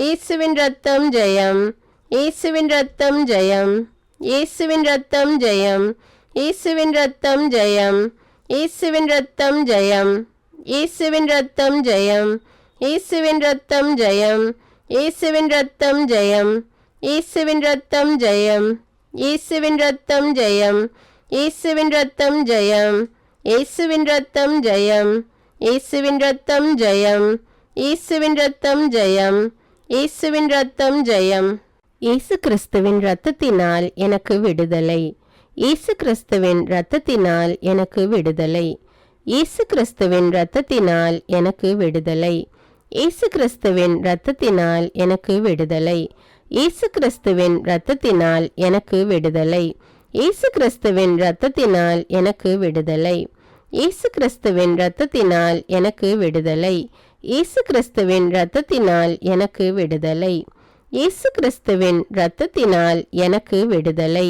இயேசுவின் இரத்தம் ஜெயம், இயேசுவின் இரத்தம் ஜெயம், இயேசுவின் இரத்தம் ஜெயம், இயேசுவின் இரத்தம் ஜெயம், இயேசுவின் இரத்தம் ஜெயம், இயேசுவின் இரத்தம் ஜெயம், இயேசுவின் இரத்தம் ஜெயம், இயேசுவின் இரத்தம் ஜெயம், இயேசுவின் இரத்தம் ஜெயம், இயேசுவின் இரத்தம் ஜெயம், இயேசுவின் இரத்தம் ஜெயம், இயேசுவின் இரத்தம் ஜெயம், இயேசுவின் இரத்தம் ஜெயம், இயேசுவின் இரத்தம் ஜெயம், இயேசுவின் இரத்தம் ஜெயம். இயேசு கிறிஸ்துவின் இரத்தத்தினால் எனக்கு விடுதலை, இயேசு கிறிஸ்துவின் இரத்தத்தினால் எனக்கு விடுதலை, இயேசு கிறிஸ்துவின் இரத்தத்தினால் எனக்கு விடுதலை, இயேசு கிறிஸ்துவின் இரத்தத்தினால் எனக்கு விடுதலை, இயேசு கிறிஸ்துவின் இரத்தத்தினால் எனக்கு விடுதலை, இயேசு கிறிஸ்துவின் இரத்தத்தினால் எனக்கு விடுதலை, இயேசு கிறிஸ்துவின் இரத்தத்தினால் எனக்கு விடுதலை, இயேசு கிறிஸ்துவின் இரத்தத்தினால் எனக்கு விடுதலை, இயேசு கிறிஸ்துவின் இரத்தத்தினால் எனக்கு விடுதலை,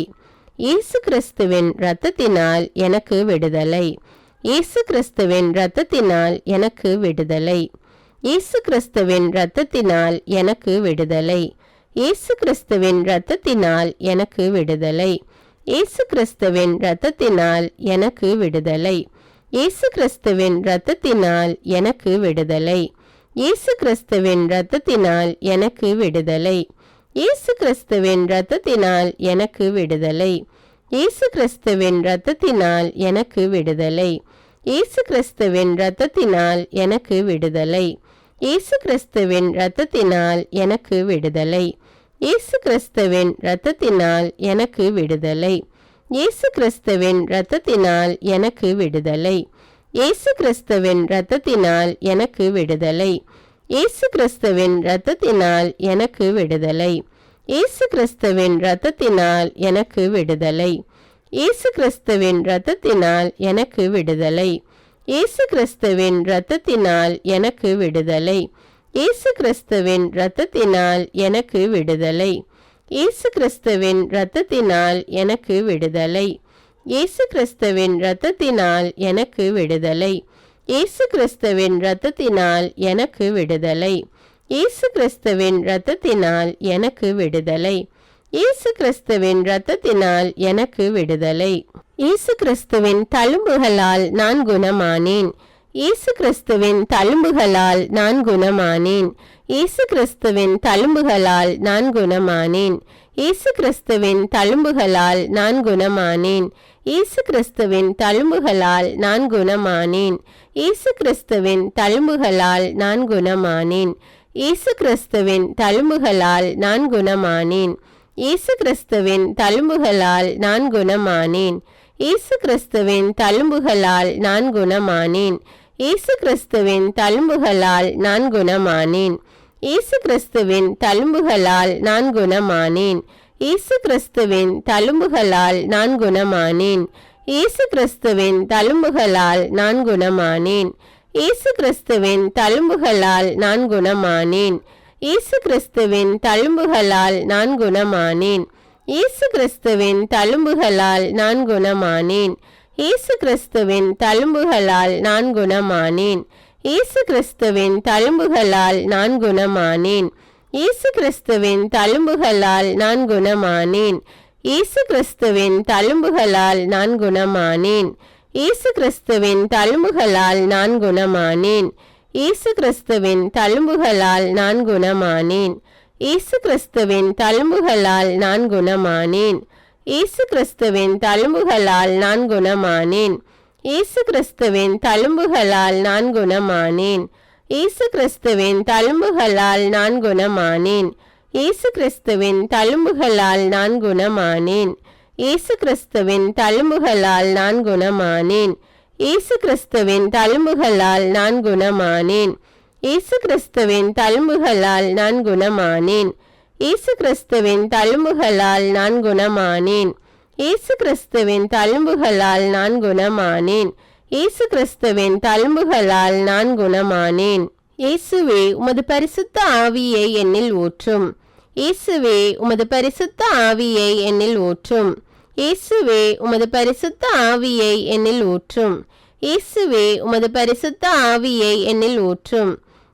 இயேசு கிறிஸ்துவின் இரத்தத்தினால் எனக்கு விடுதலை, இயேசு கிறிஸ்துவின் இரத்தத்தினால் எனக்கு விடுதலை, இயேசு கிறிஸ்துவின் இரத்தத்தினால் எனக்கு விடுதலை, இயேசு கிறிஸ்துவின் இரத்தத்தினால் எனக்கு விடுதலை, இயேசு கிறிஸ்துவின் இரத்தத்தினால் எனக்கு விடுதலை, இயேசு கிறிஸ்துவின் இரத்தத்தினால் எனக்கு விடுதலை, இயேசு கிறிஸ்துவின் இரத்தத்தினால் எனக்கு விடுதலை, இயேசு கிறிஸ்துவின் இரத்தத்தினால் எனக்கு விடுதலை, இயேசு கிறிஸ்துவின் இரத்தத்தினால் எனக்கு விடுதலை, இயேசு கிறிஸ்துவின் இரத்தத்தினால் எனக்கு விடுதலை, இயேசு கிறிஸ்துவின் இரத்தத்தினால் எனக்கு விடுதலை, இயேசு கிறிஸ்துவின் இரத்தத்தினால் எனக்கு விடுதலை, இயேசு கிறிஸ்துவின் இரத்தத்தினால் எனக்கு விடுதலை, இயேசு கிறிஸ்துவின் இரத்தத்தினால் எனக்கு விடுதலை, இயேசு கிறிஸ்துவின் இரத்தத்தினால் எனக்கு விடுதலை, இயேசு கிறிஸ்துவின் இரத்தத்தினால் எனக்கு விடுதலை, இயேசு கிறிஸ்துவின் இரத்தத்தினால் எனக்கு விடுதலை, இயேசு கிறிஸ்துவின் இரத்தத்தினால் எனக்கு விடுதலை, இயேசு கிறிஸ்துவின் இரத்தத்தினால் எனக்கு விடுதலை, இயேசு கிறிஸ்துவின் இரத்தத்தினால் எனக்கு விடுதலை, இயேசு கிறிஸ்துவின் இரத்தத்தினால் எனக்கு விடுதலை, இயேசு கிறிஸ்துவின் இரத்தத்தினால் எனக்கு விடுதலை, இயேசு கிறிஸ்துவின் இரத்தத்தினால் எனக்கு விடுதலை, இயேசு கிறிஸ்துவின் இரத்தத்தினால் எனக்கு விடுதலை. இயேசு கிறிஸ்துவின் தழும்புகளால் நான் குணமானேன், இயேசு கிறிஸ்துவின் தழும்புகளால் நான் குணமானேன், இயேசு கிறிஸ்துவின் தழும்புகளால் நான் குணமானேன், இயேசு கிறிஸ்துவின் தழும்புகளால் நான் குணமானேன், இயேசு கிறிஸ்துவின் தழும்புகளால் நான் குணமானேன், இயேசு கிறிஸ்துவின் தழும்புகளால் நான் குணமானேன், இயேசு கிறிஸ்துவின் தழும்புகளால் நான் குணமானேன், இயேசு கிறிஸ்துவின் தழும்புகளால் நான் குணமானேன், இயேசு கிறிஸ்துவின் தழும்புகளால் நான் குணமானேன், இயேசு கிறிஸ்துவின் தழும்புகளால் நான் குணமானேன், இயேசு கிறிஸ்துவின் தழும்புகளால் நான் குணமானேன், இயேசு கிறிஸ்துவின் தழும்புகளால் நான் குணமானேன், இயேசு கிறிஸ்துவின் தழும்புகளால் நான் குணமானேன், இயேசு கிறிஸ்துவின் தழும்புகளால் நான் குணமானேன், இயேசு கிறிஸ்துவின் தழும்புகளால் நான் குணமானேன், இயேசு கிறிஸ்துவின் தழும்புகளால் நான் குணமானேன், இயேசு கிறிஸ்துவின் தழும்புகளால் நான் குணமானேன், இயேசு கிறிஸ்துவின் தழும்புகளால் நான் குணமானேன், இயேசு கிறிஸ்துவின் தழும்புகளால் நான் குணமானேன், இயேசு கிறிஸ்துவின் தழும்புகளால் நான் குணமானேன், இயேசு கிறிஸ்துவின் தழும்புகளால் நான் குணமானேன், இயேசு கிறிஸ்துவின் தழும்புகளால் நான் குணமானேன், இயேசு கிறிஸ்துவின் தழும்புகளால் நான் குணமானேன், இயேசு கிறிஸ்துவின் தழும்புகளால் நான் குணமானேன், இயேசு கிறிஸ்துவின் தழும்புகளால் நான் குணமானேன், இயேசு கிறிஸ்துவின் தழும்புகளால் நான் குணமானேன், இயேசு கிறிஸ்துவின் தழும்புகளால் நான் குணமானேன், இயேசு கிறிஸ்துவின் தழும்புகளால் நான் குணமானேன், இயேசு கிறிஸ்துவின் தழும்புகளால் நான் குணமானேன், இயேசு கிறிஸ்துவின் தழும்புகளால் நான் குணமானேன், இயேசு கிறிஸ்துவின் தழும்புகளால் நான் குணமானேன், இயேசு கிறிஸ்துவின் தழும்புகளால் நான் குணமானேன், இயேசு கிறிஸ்துவின் தழும்புகளால் நான் குணமானேன். இயேசுவே உமது பரிசுத்த ஆவியை என்னில் ஊற்றும், இயேசுவே உமது பரிசுத்த ஆவியை என்னில் ஊற்றும், இயேசுவே உமது பரிசுத்த ஆவியை என்னில் ஊற்றும், இயேசுவே உமது பரிசுத்த ஆவியை என்னில் ஊற்றும்,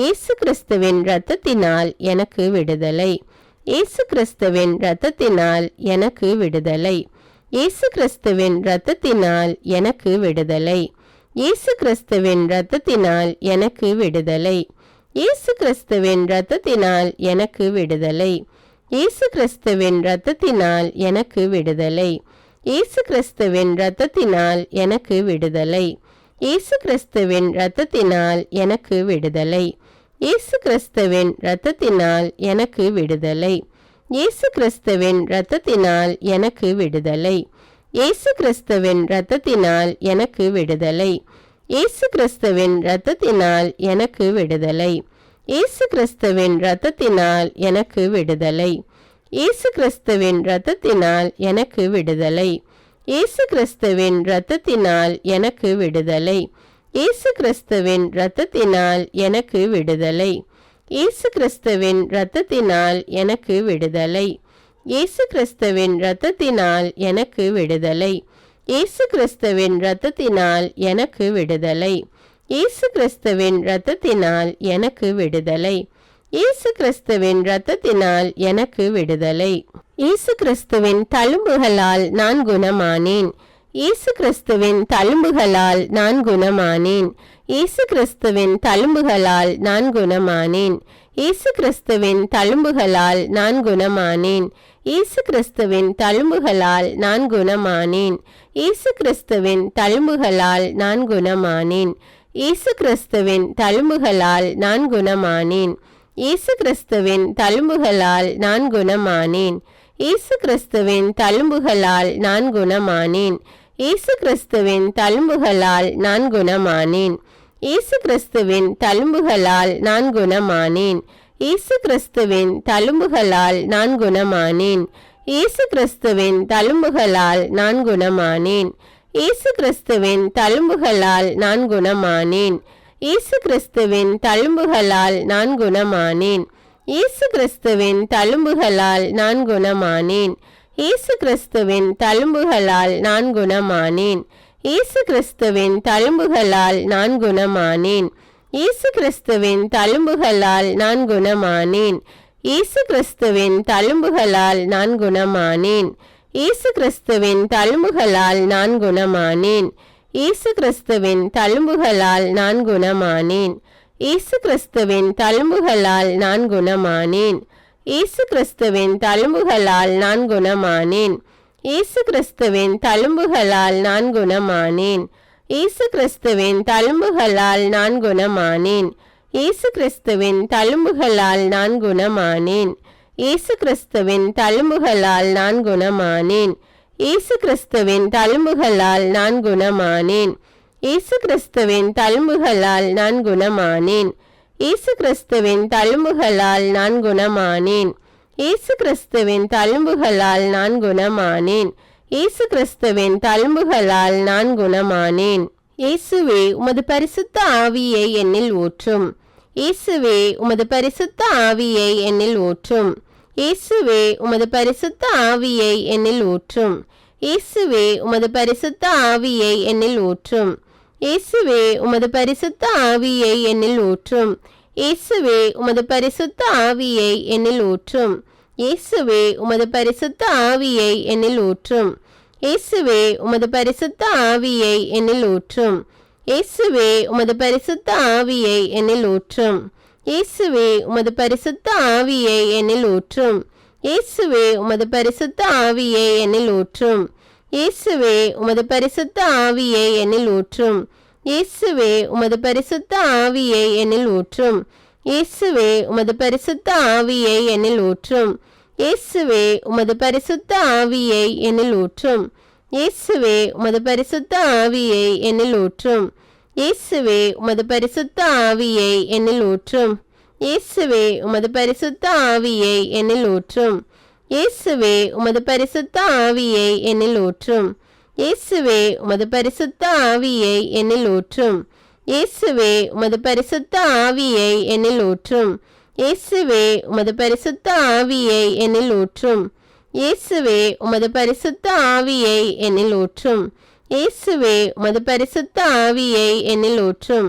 இயேசு கிறிஸ்துவின் இரத்தத்தினால் எனக்கு விடுதலை. இயேசு கிறிஸ்துவின் இரத்தத்தினால் எனக்கு விடுதலை. இயேசு கிறிஸ்துவின் இரத்தத்தினால் எனக்கு விடுதலை. இயேசு கிறிஸ்துவின் இரத்தத்தினால் எனக்கு விடுதலை. இயேசு கிறிஸ்துவின் இரத்தத்தினால் எனக்கு விடுதலை. இயேசு கிறிஸ்துவின் இரத்தத்தினால் எனக்கு விடுதலை. இயேசு கிறிஸ்துவின் இரத்தத்தினால் எனக்கு விடுதலை. இயேசு கிறிஸ்துவின் இரத்தத்தினால் எனக்கு விடுதலை. இயேசு கிறிஸ்துவின் இரத்தத்தினால் எனக்கு விடுதலை. இயேசு கிறிஸ்துவின் இரத்தத்தினால் எனக்கு விடுதலை. இயேசு கிறிஸ்துவின் இரத்தத்தினால் எனக்கு விடுதலை. இயேசு கிறிஸ்துவின் இரத்தத்தினால் எனக்கு விடுதலை. இயேசு கிறிஸ்துவின் இரத்தத்தினால் எனக்கு விடுதலை. இயேசு கிறிஸ்துவின் இரத்தத்தினால் எனக்கு விடுதலை. இயேசு கிறிஸ்துவின் இரத்தத்தினால் எனக்கு விடுதலை. இயேசு கிறிஸ்துவின் இரத்தத்தினால் எனக்கு விடுதலை. இயேசு கிறிஸ்துவின் இரத்தத்தினால் எனக்கு விடுதலை. இயேசு கிறிஸ்துவின் இரத்தத்தினால் எனக்கு விடுதலை. இயேசு கிறிஸ்துவின் இரத்தத்தினால் எனக்கு விடுதலை. இயேசு கிறிஸ்துவின் இரத்தத்தினால் எனக்கு விடுதலை. இயேசு கிறிஸ்துவின் இரத்தத்தினால் எனக்கு விடுதலை. இயேசு கிறிஸ்துவின் தழும்புகளால் நான் குணமானேன். இயேசு கிறிஸ்துவின் தழும்புகளால் நான் குணமானேன். இயேசு கிறிஸ்துவின் தழும்புகளால் நான் குணமானேன். இயேசு கிறிஸ்துவின் தழும்புகளால் நான் குணமானேன். இயேசு கிறிஸ்துவின் தழும்புகளால் நான் குணமானேன். இயேசு கிறிஸ்துவின் தழும்புகளால் நான் குணமானேன். இயேசு கிறிஸ்துவின் தழும்புகளால் நான் குணமானேன். இயேசு கிறிஸ்துவின் தழும்புகளால் நான் குணமானேன். இயேசு கிறிஸ்துவின் தழும்புகளால் நான் குணமானேன். இயேசு கிறிஸ்துவின் தழும்புகளால் நான் குணமானேன். இயேசு கிறிஸ்துவின் தழும்புகளால் நான் குணமானேன். இயேசு கிறிஸ்துவின் தழும்புகளால் நான் குணமானேன். இயேசு கிறிஸ்துவின் தழும்புகளால் நான் குணமானேன். இயேசு கிறிஸ்துவின் தழும்புகளால் நான் குணமானேன். இயேசு கிறிஸ்துவின் தழும்புகளால் நான் குணமானேன். இயேசு கிறிஸ்துவின் தழும்புகளால் நான் குணமானேன். இயேசு கிறிஸ்துவின் தழும்புகளால் நான் குணமானேன். இயேசு கிறிஸ்துவின் தழும்புகளால் நான் குணமானேன். இயேசு கிறிஸ்துவின் தழும்புகளால் நான் குணமானேன். இயேசு கிறிஸ்துவின் தழும்புகளால் நான் குணமானேன். இயேசு கிறிஸ்துவின் தழும்புகளால் நான் குணமானேன். இயேசு கிறிஸ்துவின் தழும்புகளால் நான் குணமானேன். இயேசு கிறிஸ்துவின் தழும்புகளால் நான் குணமானேன். இயேசு கிறிஸ்துவின் தழும்புகளால் நான் குணமானேன். இயேசு கிறிஸ்துவின் தழும்புகளால் நான் குணமானேன். இயேசு கிறிஸ்துவின் தழும்புகளால் நான் குணமானேன். இயேசு கிறிஸ்துவின் தழும்புகளால் நான் குணமானேன். இயேசு கிறிஸ்துவின் தழும்புகளால் நான் குணமானேன். இயேசு கிறிஸ்துவின் தழும்புகளால் நான் குணமானேன். இயேசு கிறிஸ்துவின் தழும்புகளால் நான் குணமானேன். இயேசு கிறிஸ்துவின் தழும்புகளால் நான் குணமானேன். இயேசு கிறிஸ்துவின் தழும்புகளால் நான் குணமானேன். இயேசு கிறிஸ்துவின் தழும்புகளால் நான் குணமானேன். இயேசுவே உமது பரிசுத்த ஆவியை என்னில் ஊற்றும். இயேசுவே உமது பரிசுத்த ஆவியை என்னில் ஊற்றும். இயேசுவே உமது பரிசுத்த ஆவியை என்னில் ஊற்றும். இயேசுவே உமது பரிசுத்த ஆவியை என்னில் ஊற்றும். இயேசுவே உமது பரிசுத்த ஆவியை என்னில் ஊற்றும். இயேசுவே உமது பரிசுத்த ஆவியை என்னில் ஊற்றும். இயேசுவே உமது பரிசுத்த ஆவியை என்னில் ஊற்றும். இயேசுவே உமது பரிசுத்த ஆவியை என்னில் ஊற்றும். இயேசுவே உமது பரிசுத்த ஆவியை என்னில் ஊற்றும். இயேசுவே உமது பரிசுத்த ஆவியை என்னில் ஊற்றும். இயேசுவே உமது பரிசுத்த ஆவியை என்னில் ஊற்றும். இயேசுவே உமது பரிசுத்த ஆவியை என்னில் ஊற்றும். இயேசுவே உமது பரிசுத்த ஆவியை என்னில் ஊற்றும். இயேசுவே உமது பரிசுத்த ஆவியை என்னில் ஊற்றும். இயேசுவே உமது பரிசுத்த ஆவியை என்னில் ஊற்றும். இயேசுவே உமது பரிசுத்த ஆவியை என்னில் ஊற்றும். இயேசுவே உமது பரிசுத்த ஆவியை என்னில் ஊற்றும். இயேசுவே உமது பரிசுத்த ஆவியை என்னில் ஊற்றும். இயேசுவே உமது பரிசுத்த ஆவியை என்னில் ஊற்றும். இயேசுவே உமது பரிசுத்த ஆவியை என்னில் ஊற்றும். இயேசுவே உமது பரிசுத்த ஆவியை என்னில் ஊற்றும். இயேசுவே உமது பரிசுத்த ஆவியை என்னில் ஊற்றும். இயேசுவே உமது பரிசுத்த ஆவியை என்னில் ஊற்றும். இயேசுவே உமது பரிசுத்த ஆவியை என்னில் ஊற்றும்.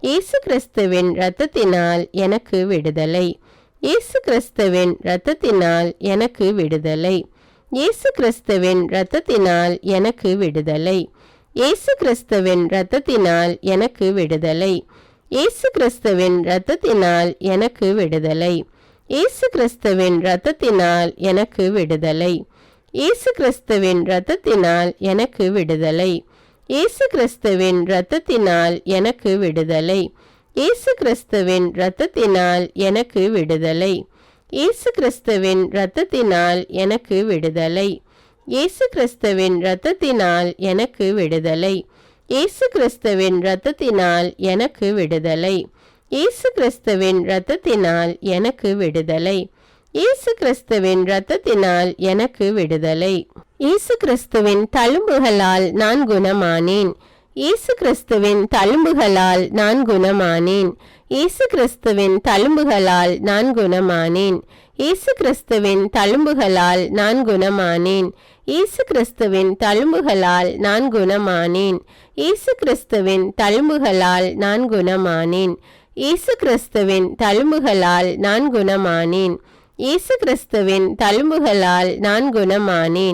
இயேசு கிறிஸ்துவின் இரத்தத்தினால் எனக்கு விடுதலை. இயேசு கிறிஸ்துவின் இரத்தத்தினால் எனக்கு விடுதலை. இயேசு கிறிஸ்துவின் இரத்தத்தினால் எனக்கு விடுதலை. இயேசு கிறிஸ்துவின் இரத்தத்தினால் எனக்கு விடுதலை. இயேசு கிறிஸ்துவின் இரத்தத்தினால் எனக்கு விடுதலை. இயேசு கிறிஸ்துவின் இரத்தத்தினால் எனக்கு விடுதலை. இயேசு கிறிஸ்துவின் இரத்தத்தினால் எனக்கு விடுதலை. இயேசு கிறிஸ்துவின் இரத்தத்தினால் எனக்கு விடுதலை. இயேசு கிறிஸ்துவின் இரத்தத்தினால் எனக்கு விடுதலை. இயேசு கிறிஸ்துவின் இரத்தத்தினால் எனக்கு விடுதலை. இயேசு கிறிஸ்துவின் இரத்தத்தினால் எனக்கு விடுதலை. இயேசு கிறிஸ்துவின் இரத்தத்தினால் எனக்கு விடுதலை. இயேசு கிறிஸ்துவின் இரத்தத்தினால் எனக்கு விடுதலை. இயேசு கிறிஸ்துவின் இரத்தத்தினால் எனக்கு விடுதலை. இயேசு கிறிஸ்துவின் தழும்புகளால் நான் குணமானேன். இயேசு கிறிஸ்துவின் தழும்புகளால் நான் குணமானேன். இயேசு கிறிஸ்துவின் தழும்புகளால் நான் குணமானேன். இயேசு கிறிஸ்துவின் தழும்புகளால் நான் குணமானேன். இயேசு கிறிஸ்துவின் தழும்புகளால் நான் குணமானேன். இயேசு கிறிஸ்துவின் தழும்புகளால் நான் குணமானேன். இயேசு கிறிஸ்துவின் தழும்புகளால் நான் குணமானேன். இயேசு கிறிஸ்துவின் தழும்புகளால் நான் குணமானேன்.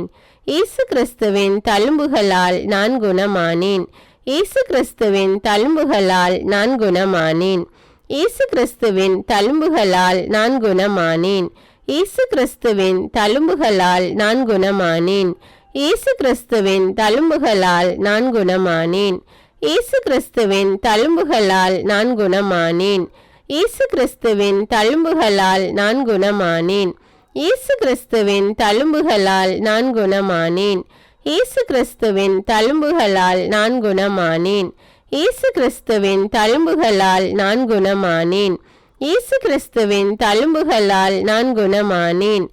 இயேசு கிறிஸ்துவின் தழும்புகளால் நான் குணமானேன். இயேசு கிறிஸ்துவின் தழும்புகளால் நான் குணமானேன். இயேசு கிறிஸ்துவின் தழும்புகளால் நான் குணமானேன். இயேசு கிறிஸ்துவின் தழும்புகளால் நான் குணமானேன். இயேசு கிறிஸ்துவின் தழும்புகளால் நான் குணமானேன். இயேசு கிறிஸ்துவின் தழும்புகளால் நான் குணமானேன். இயேசு கிறிஸ்துவின் தழும்புகளால் நான் குணமானேன். இயேசு கிறிஸ்துவின் தழும்புகளால் நான் குணமானேன். இயேசு கிறிஸ்துவின் தழும்புகளால் நான் குணமானேன். இயேசு கிறிஸ்துவின் தழும்புகளால் நான் குணமானேன். இயேசு கிறிஸ்துவின் தழும்புகளால் நான் குணமானேன்.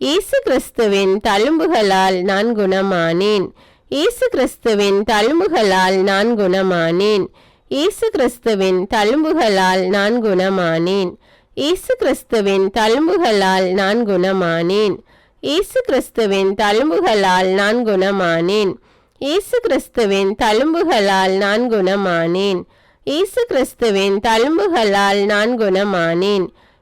இயேசு கிறிஸ்துவின் தழும்புகளால் நான் குணமானேன். இயேசு கிறிஸ்துவின் தழும்புகளால் நான் குணமானேன். இயேசு கிறிஸ்துவின் தழும்புகளால் நான் குணமானேன். இயேசு கிறிஸ்துவின் தழும்புகளால் நான் குணமானேன். இயேசு கிறிஸ்துவின் தழும்புகளால் நான் குணமானேன். இயேசு கிறிஸ்துவின் தழும்புகளால் நான் குணமானேன். இயேசு கிறிஸ்துவின் தழும்புகளால் நான் குணமானேன்.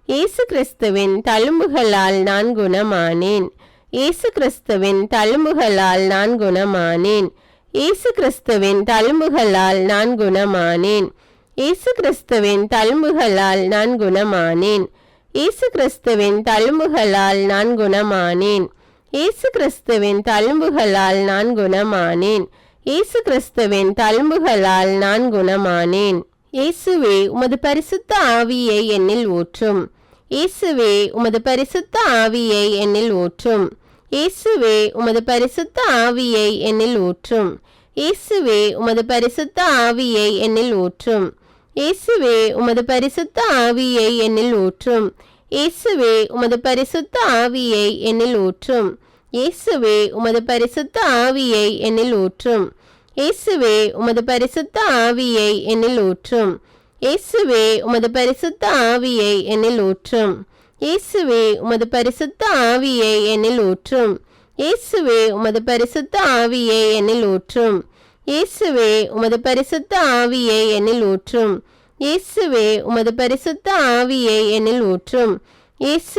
இயேசு கிறிஸ்துவின் தழும்புகளால் நான் குணமானேன். இயேசு கிறிஸ்துவின் தழும்புகளால் நான் குணமானேன். இயேசு கிறிஸ்துவின் தழும்புகளால் நான் குணமானேன். இயேசு கிறிஸ்துவின் தழும்புகளால் நான் குணமானேன். இயேசு கிறிஸ்துவின் தழும்புகளால் நான் குணமானேன். இயேசு கிறிஸ்துவின் தழும்புகளால் நான் குணமானேன். இயேசு கிறிஸ்துவின் தழும்புகளால் நான் குணமானேன். இயேசுவே உமது பரிசுத்த ஆவியை என்னில் ஊற்றும். இயேசுவே உமது பரிசுத்த ஆவியை என்னில் ஊற்றும். இயேசுவே உமது பரிசுத்த ஆவியை என்னில் ஊற்றும். இயேசுவே உமது பரிசுத்த ஆவியை என்னில் ஊற்றும். இயேசுவே உமது பரிசுத்த ஆவியை என்னில் ஊற்றும். இயேசுவே உமது பரிசுத்த ஆவியை என்னில் ஊற்றும். இயேசுவே உமது பரிசுத்த ஆவியை என்னில் ஊற்றும். இயேசுவே உமது பரிசுத்த ஆவியை என்னில் ஊற்றும். இயேசுவே உமது பரிசுத்த ஆவியை என்னில் ஊற்றும். இயேசுவே உமது பரிசுத்த ஆவியை என்னில் ஊற்றும். இயேசுவே உமது பரிசுத்த ஆவியை என்னில் ஊற்றும். இயேசுவே உமது பரிசுத்த ஆவியை என்னில் ஊற்றும். இயேசுவே உமது பரிசுத்த ஆவியை என்னில் ஊற்றும்.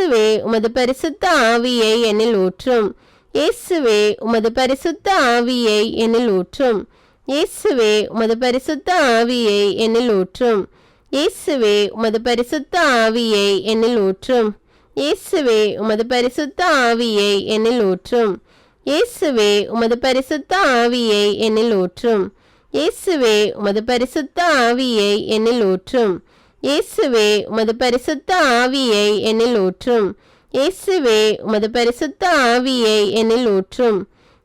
இயேசுவே உமது பரிசுத்த ஆவியை என்னில் ஊற்றும். இயேசுவே உமது பரிசுத்த ஆவியை என்னில் ஊற்றும். இயேசுவே உமது பரிசுத்த ஆவியை என்னில் ஊற்றும். இயேசுவே உமது பரிசுத்த ஆவியை என்னில் ஊற்றும். இயேசுவே உமது பரிசுத்த ஆவியை என்னில் ஊற்றும். இயேசுவே உமது பரிசுத்த ஆவியை என்னில் ஊற்றும். இயேசுவே உமது பரிசுத்த ஆவியை என்னில் ஊற்றும். இயேசுவே உமது பரிசுத்த ஆவியை என்னில் ஊற்றும். இயேசுவே உமது பரிசுத்த ஆவியை என்னில் ஊற்றும்.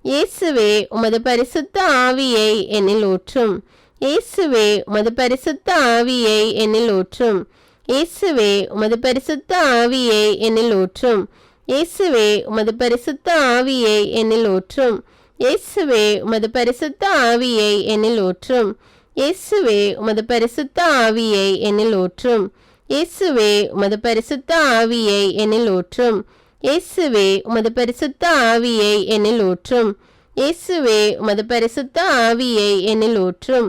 இயேசுவே உமது பரிசுத்த ஆவியை என்னில் ஊற்றும். இயேசுவே உமது பரிசுத்த ஆவியை என்னில் ஊற்றும். இயேசுவே உமது பரிசுத்த ஆவியை என்னில் ஊற்றும். இயேசுவே உமது பரிசுத்த ஆவியை என்னில் ஊற்றும். இயேசுவே உமது பரிசுத்த ஆவியை என்னில் ஊற்றும். இயேசுவே உமது பரிசுத்த ஆவியை என்னில் ஊற்றும். இயேசுவே உமது பரிசுத்த ஆவியை என்னில் ஊற்றும். இயேசுவே உமது பரிசுத்த ஆவியை என்னில் ஊற்றும். இயேசுவே உமது பரிசுத்த ஆவியை என்னில் ஊற்றும்.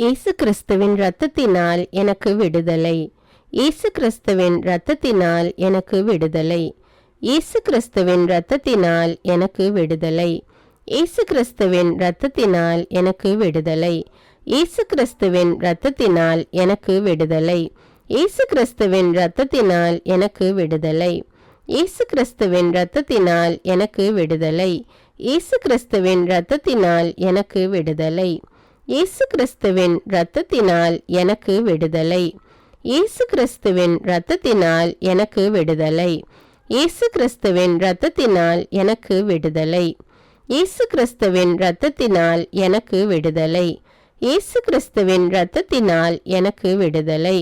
இயேசு கிறிஸ்துவின் இரத்தத்தினால் எனக்கு விடுதலை. இயேசு கிறிஸ்துவின் இரத்தத்தினால் எனக்கு விடுதலை. இயேசு கிறிஸ்துவின் இரத்தத்தினால் எனக்கு விடுதலை. இயேசு கிறிஸ்துவின் இரத்தத்தினால் எனக்கு விடுதலை. இயேசு கிறிஸ்துவின் இரத்தத்தினால் எனக்கு விடுதலை. இயேசு கிறிஸ்துவின் இரத்தத்தினால் எனக்கு விடுதலை. இயேசு கிறிஸ்துவின் இரத்தத்தினால் எனக்கு விடுதலை. இயேசு கிறிஸ்துவின் இரத்தத்தினால் எனக்கு விடுதலை. இயேசு கிறிஸ்துவின் இரத்தத்தினால் எனக்கு விடுதலை. இயேசு கிறிஸ்துவின் இரத்தத்தினால் எனக்கு விடுதலை. இயேசு கிறிஸ்துவின் இரத்தத்தினால் எனக்கு விடுதலை. இயேசு கிறிஸ்துவின் இரத்தத்தினால் எனக்கு விடுதலை.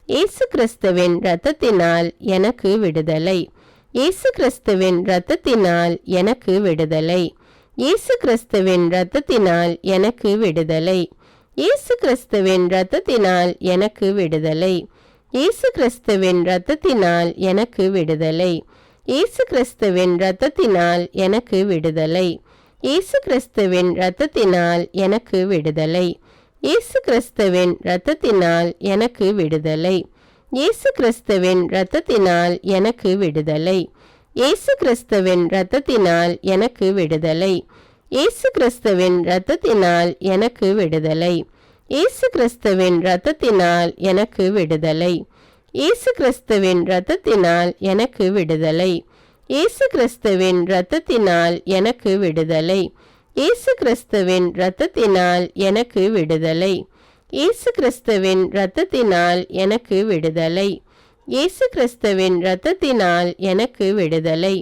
இயேசு கிறிஸ்துவின் இரத்தத்தினால் எனக்கு விடுதலை. இயேசு கிறிஸ்துவின் இரத்தத்தினால் எனக்கு விடுதலை. இயேசு கிறிஸ்துவின் இரத்தத்தினால் எனக்கு விடுதலை. இயேசு கிறிஸ்துவின் இரத்தத்தினால் எனக்கு விடுதலை. இயேசு கிறிஸ்துவின் இரத்தத்தினால் எனக்கு விடுதலை. இயேசு கிறிஸ்துவின் இரத்தத்தினால் எனக்கு விடுதலை. இயேசு கிறிஸ்துவின் இரத்தத்தினால் எனக்கு விடுதலை. இயேசு கிறிஸ்துவின் இரத்தத்தினால் எனக்கு விடுதலை. இயேசு கிறிஸ்துவின் இரத்தத்தினால் எனக்கு விடுதலை. இயேசு கிறிஸ்துவின் இரத்தத்தினால் எனக்கு விடுதலை. இயேசு கிறிஸ்துவின் இரத்தத்தினால் எனக்கு விடுதலை. இயேசு கிறிஸ்துவின் இரத்தத்தினால் எனக்கு விடுதலை. இயேசு கிறிஸ்துவின் இரத்தத்தினால் எனக்கு விடுதலை. இயேசு கிறிஸ்துவின் இரத்தத்தினால் எனக்கு விடுதலை. இயேசு கிறிஸ்துவின் இரத்தத்தினால் எனக்கு விடுதலை. இயேசு கிறிஸ்துவின் இரத்தத்தினால் எனக்கு விடுதலை. இயேசு கிறிஸ்துவின் இரத்தத்தினால் எனக்கு விடுதலை. இயேசு கிறிஸ்துவின் இரத்தத்தினால் எனக்கு விடுதலை.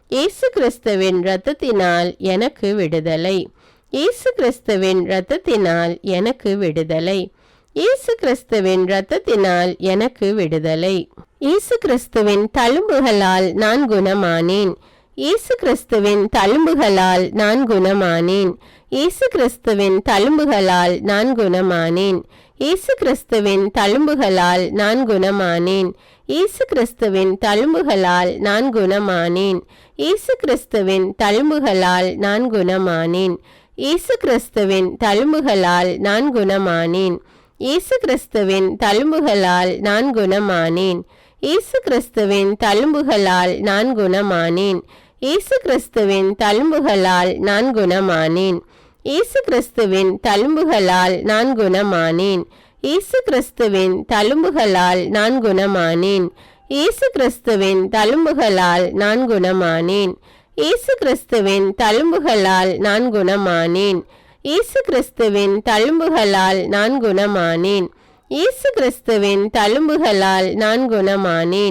இயேசு கிறிஸ்துவின் இரத்தத்தினால் எனக்கு விடுதலை. இயேசு கிறிஸ்துவின் இரத்தத்தினால் எனக்கு விடுதலை. இயேசு கிறிஸ்துவின் இரத்தத்தினால் எனக்கு விடுதலை. இயேசு கிறிஸ்துவின் தழும்புகளால் நான் குணமானேன். இயேசு கிறிஸ்துவின் தழும்புகளால் நான் குணமானேன். இயேசு கிறிஸ்துவின் தழும்புகளால் நான் குணமானேன். இயேசு கிறிஸ்துவின் தழும்புகளால் நான் குணமானேன். இயேசு கிறிஸ்துவின் தழும்புகளால் நான் குணமானேன். இயேசு கிறிஸ்துவின் தழும்புகளால் நான் குணமானேன். இயேசு கிறிஸ்துவின் தழும்புகளால் நான் குணமானேன். இயேசு கிறிஸ்துவின் தழும்புகளால் நான் குணமானேன். இயேசு கிறிஸ்துவின் தழும்புகளால் நான் குணமானேன். இயேசு கிறிஸ்துவின் தழும்புகளால் நான் குணமானேன். இயேசு கிறிஸ்துவின் தழும்புகளால் நான் குணமானேன். இயேசு கிறிஸ்துவின் தழும்புகளால் நான் குணமானேன். இயேசு கிறிஸ்துவின் தழும்புகளால் நான் குணமானேன். இயேசு கிறிஸ்துவின் தழும்புகளால் நான் குணமானேன். இயேசு கிறிஸ்துவின் தழும்புகளால் நான் குணமானேன். இயேசு கிறிஸ்துவின் தழும்புகளால் நான் குணமானேன்.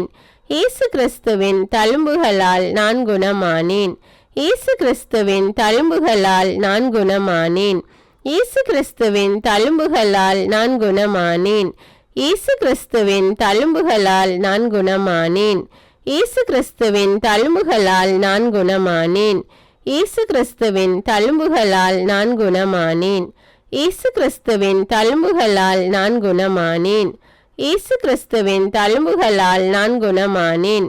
இயேசு கிறிஸ்துவின் தழும்புகளால் நான் குணமானேன். இயேசு கிறிஸ்துவின் தழும்புகளால் நான் குணமானேன். இயேசு கிறிஸ்துவின் தழும்புகளால் நான் குணமானேன். இயேசு கிறிஸ்துவின் தழும்புகளால் நான் குணமானேன். இயேசு கிறிஸ்துவின் தழும்புகளால் நான் குணமானேன். இயேசு கிறிஸ்துவின் தழும்புகளால் நான் குணமானேன். இயேசு கிறிஸ்துவின் தழும்புகளால் நான் குணமானேன். இயேசு கிறிஸ்துவின் தழும்புகளால் நான் குணமானேன்.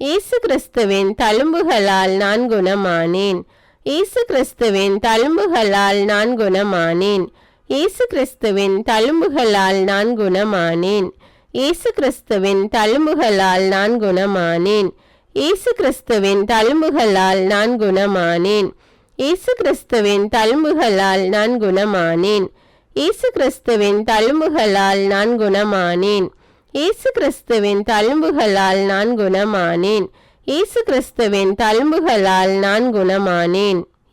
இயேசு கிறிஸ்துவின் தழும்புகளால் நான் குணமானேன். இயேசு கிறிஸ்துவின் தழும்புகளால் நான் குணமானேன். இயேசு கிறிஸ்துவின் தழும்புகளால் நான் குணமானேன். இயேசு கிறிஸ்துவின் தழும்புகளால் நான் குணமானேன். இயேசு கிறிஸ்துவின் தழும்புகளால் நான் குணமானேன். இயேசு கிறிஸ்துவின் தழும்புகளால் நான் குணமானேன். இயேசு கிறிஸ்துவின் தழும்புகளால் நான் குணமானேன். இயேசு கிறிஸ்துவின் தழும்புகளால் நான் குணமானேன். இயேசு கிறிஸ்துவின் தழும்புகளால் நான் குணமானேன்.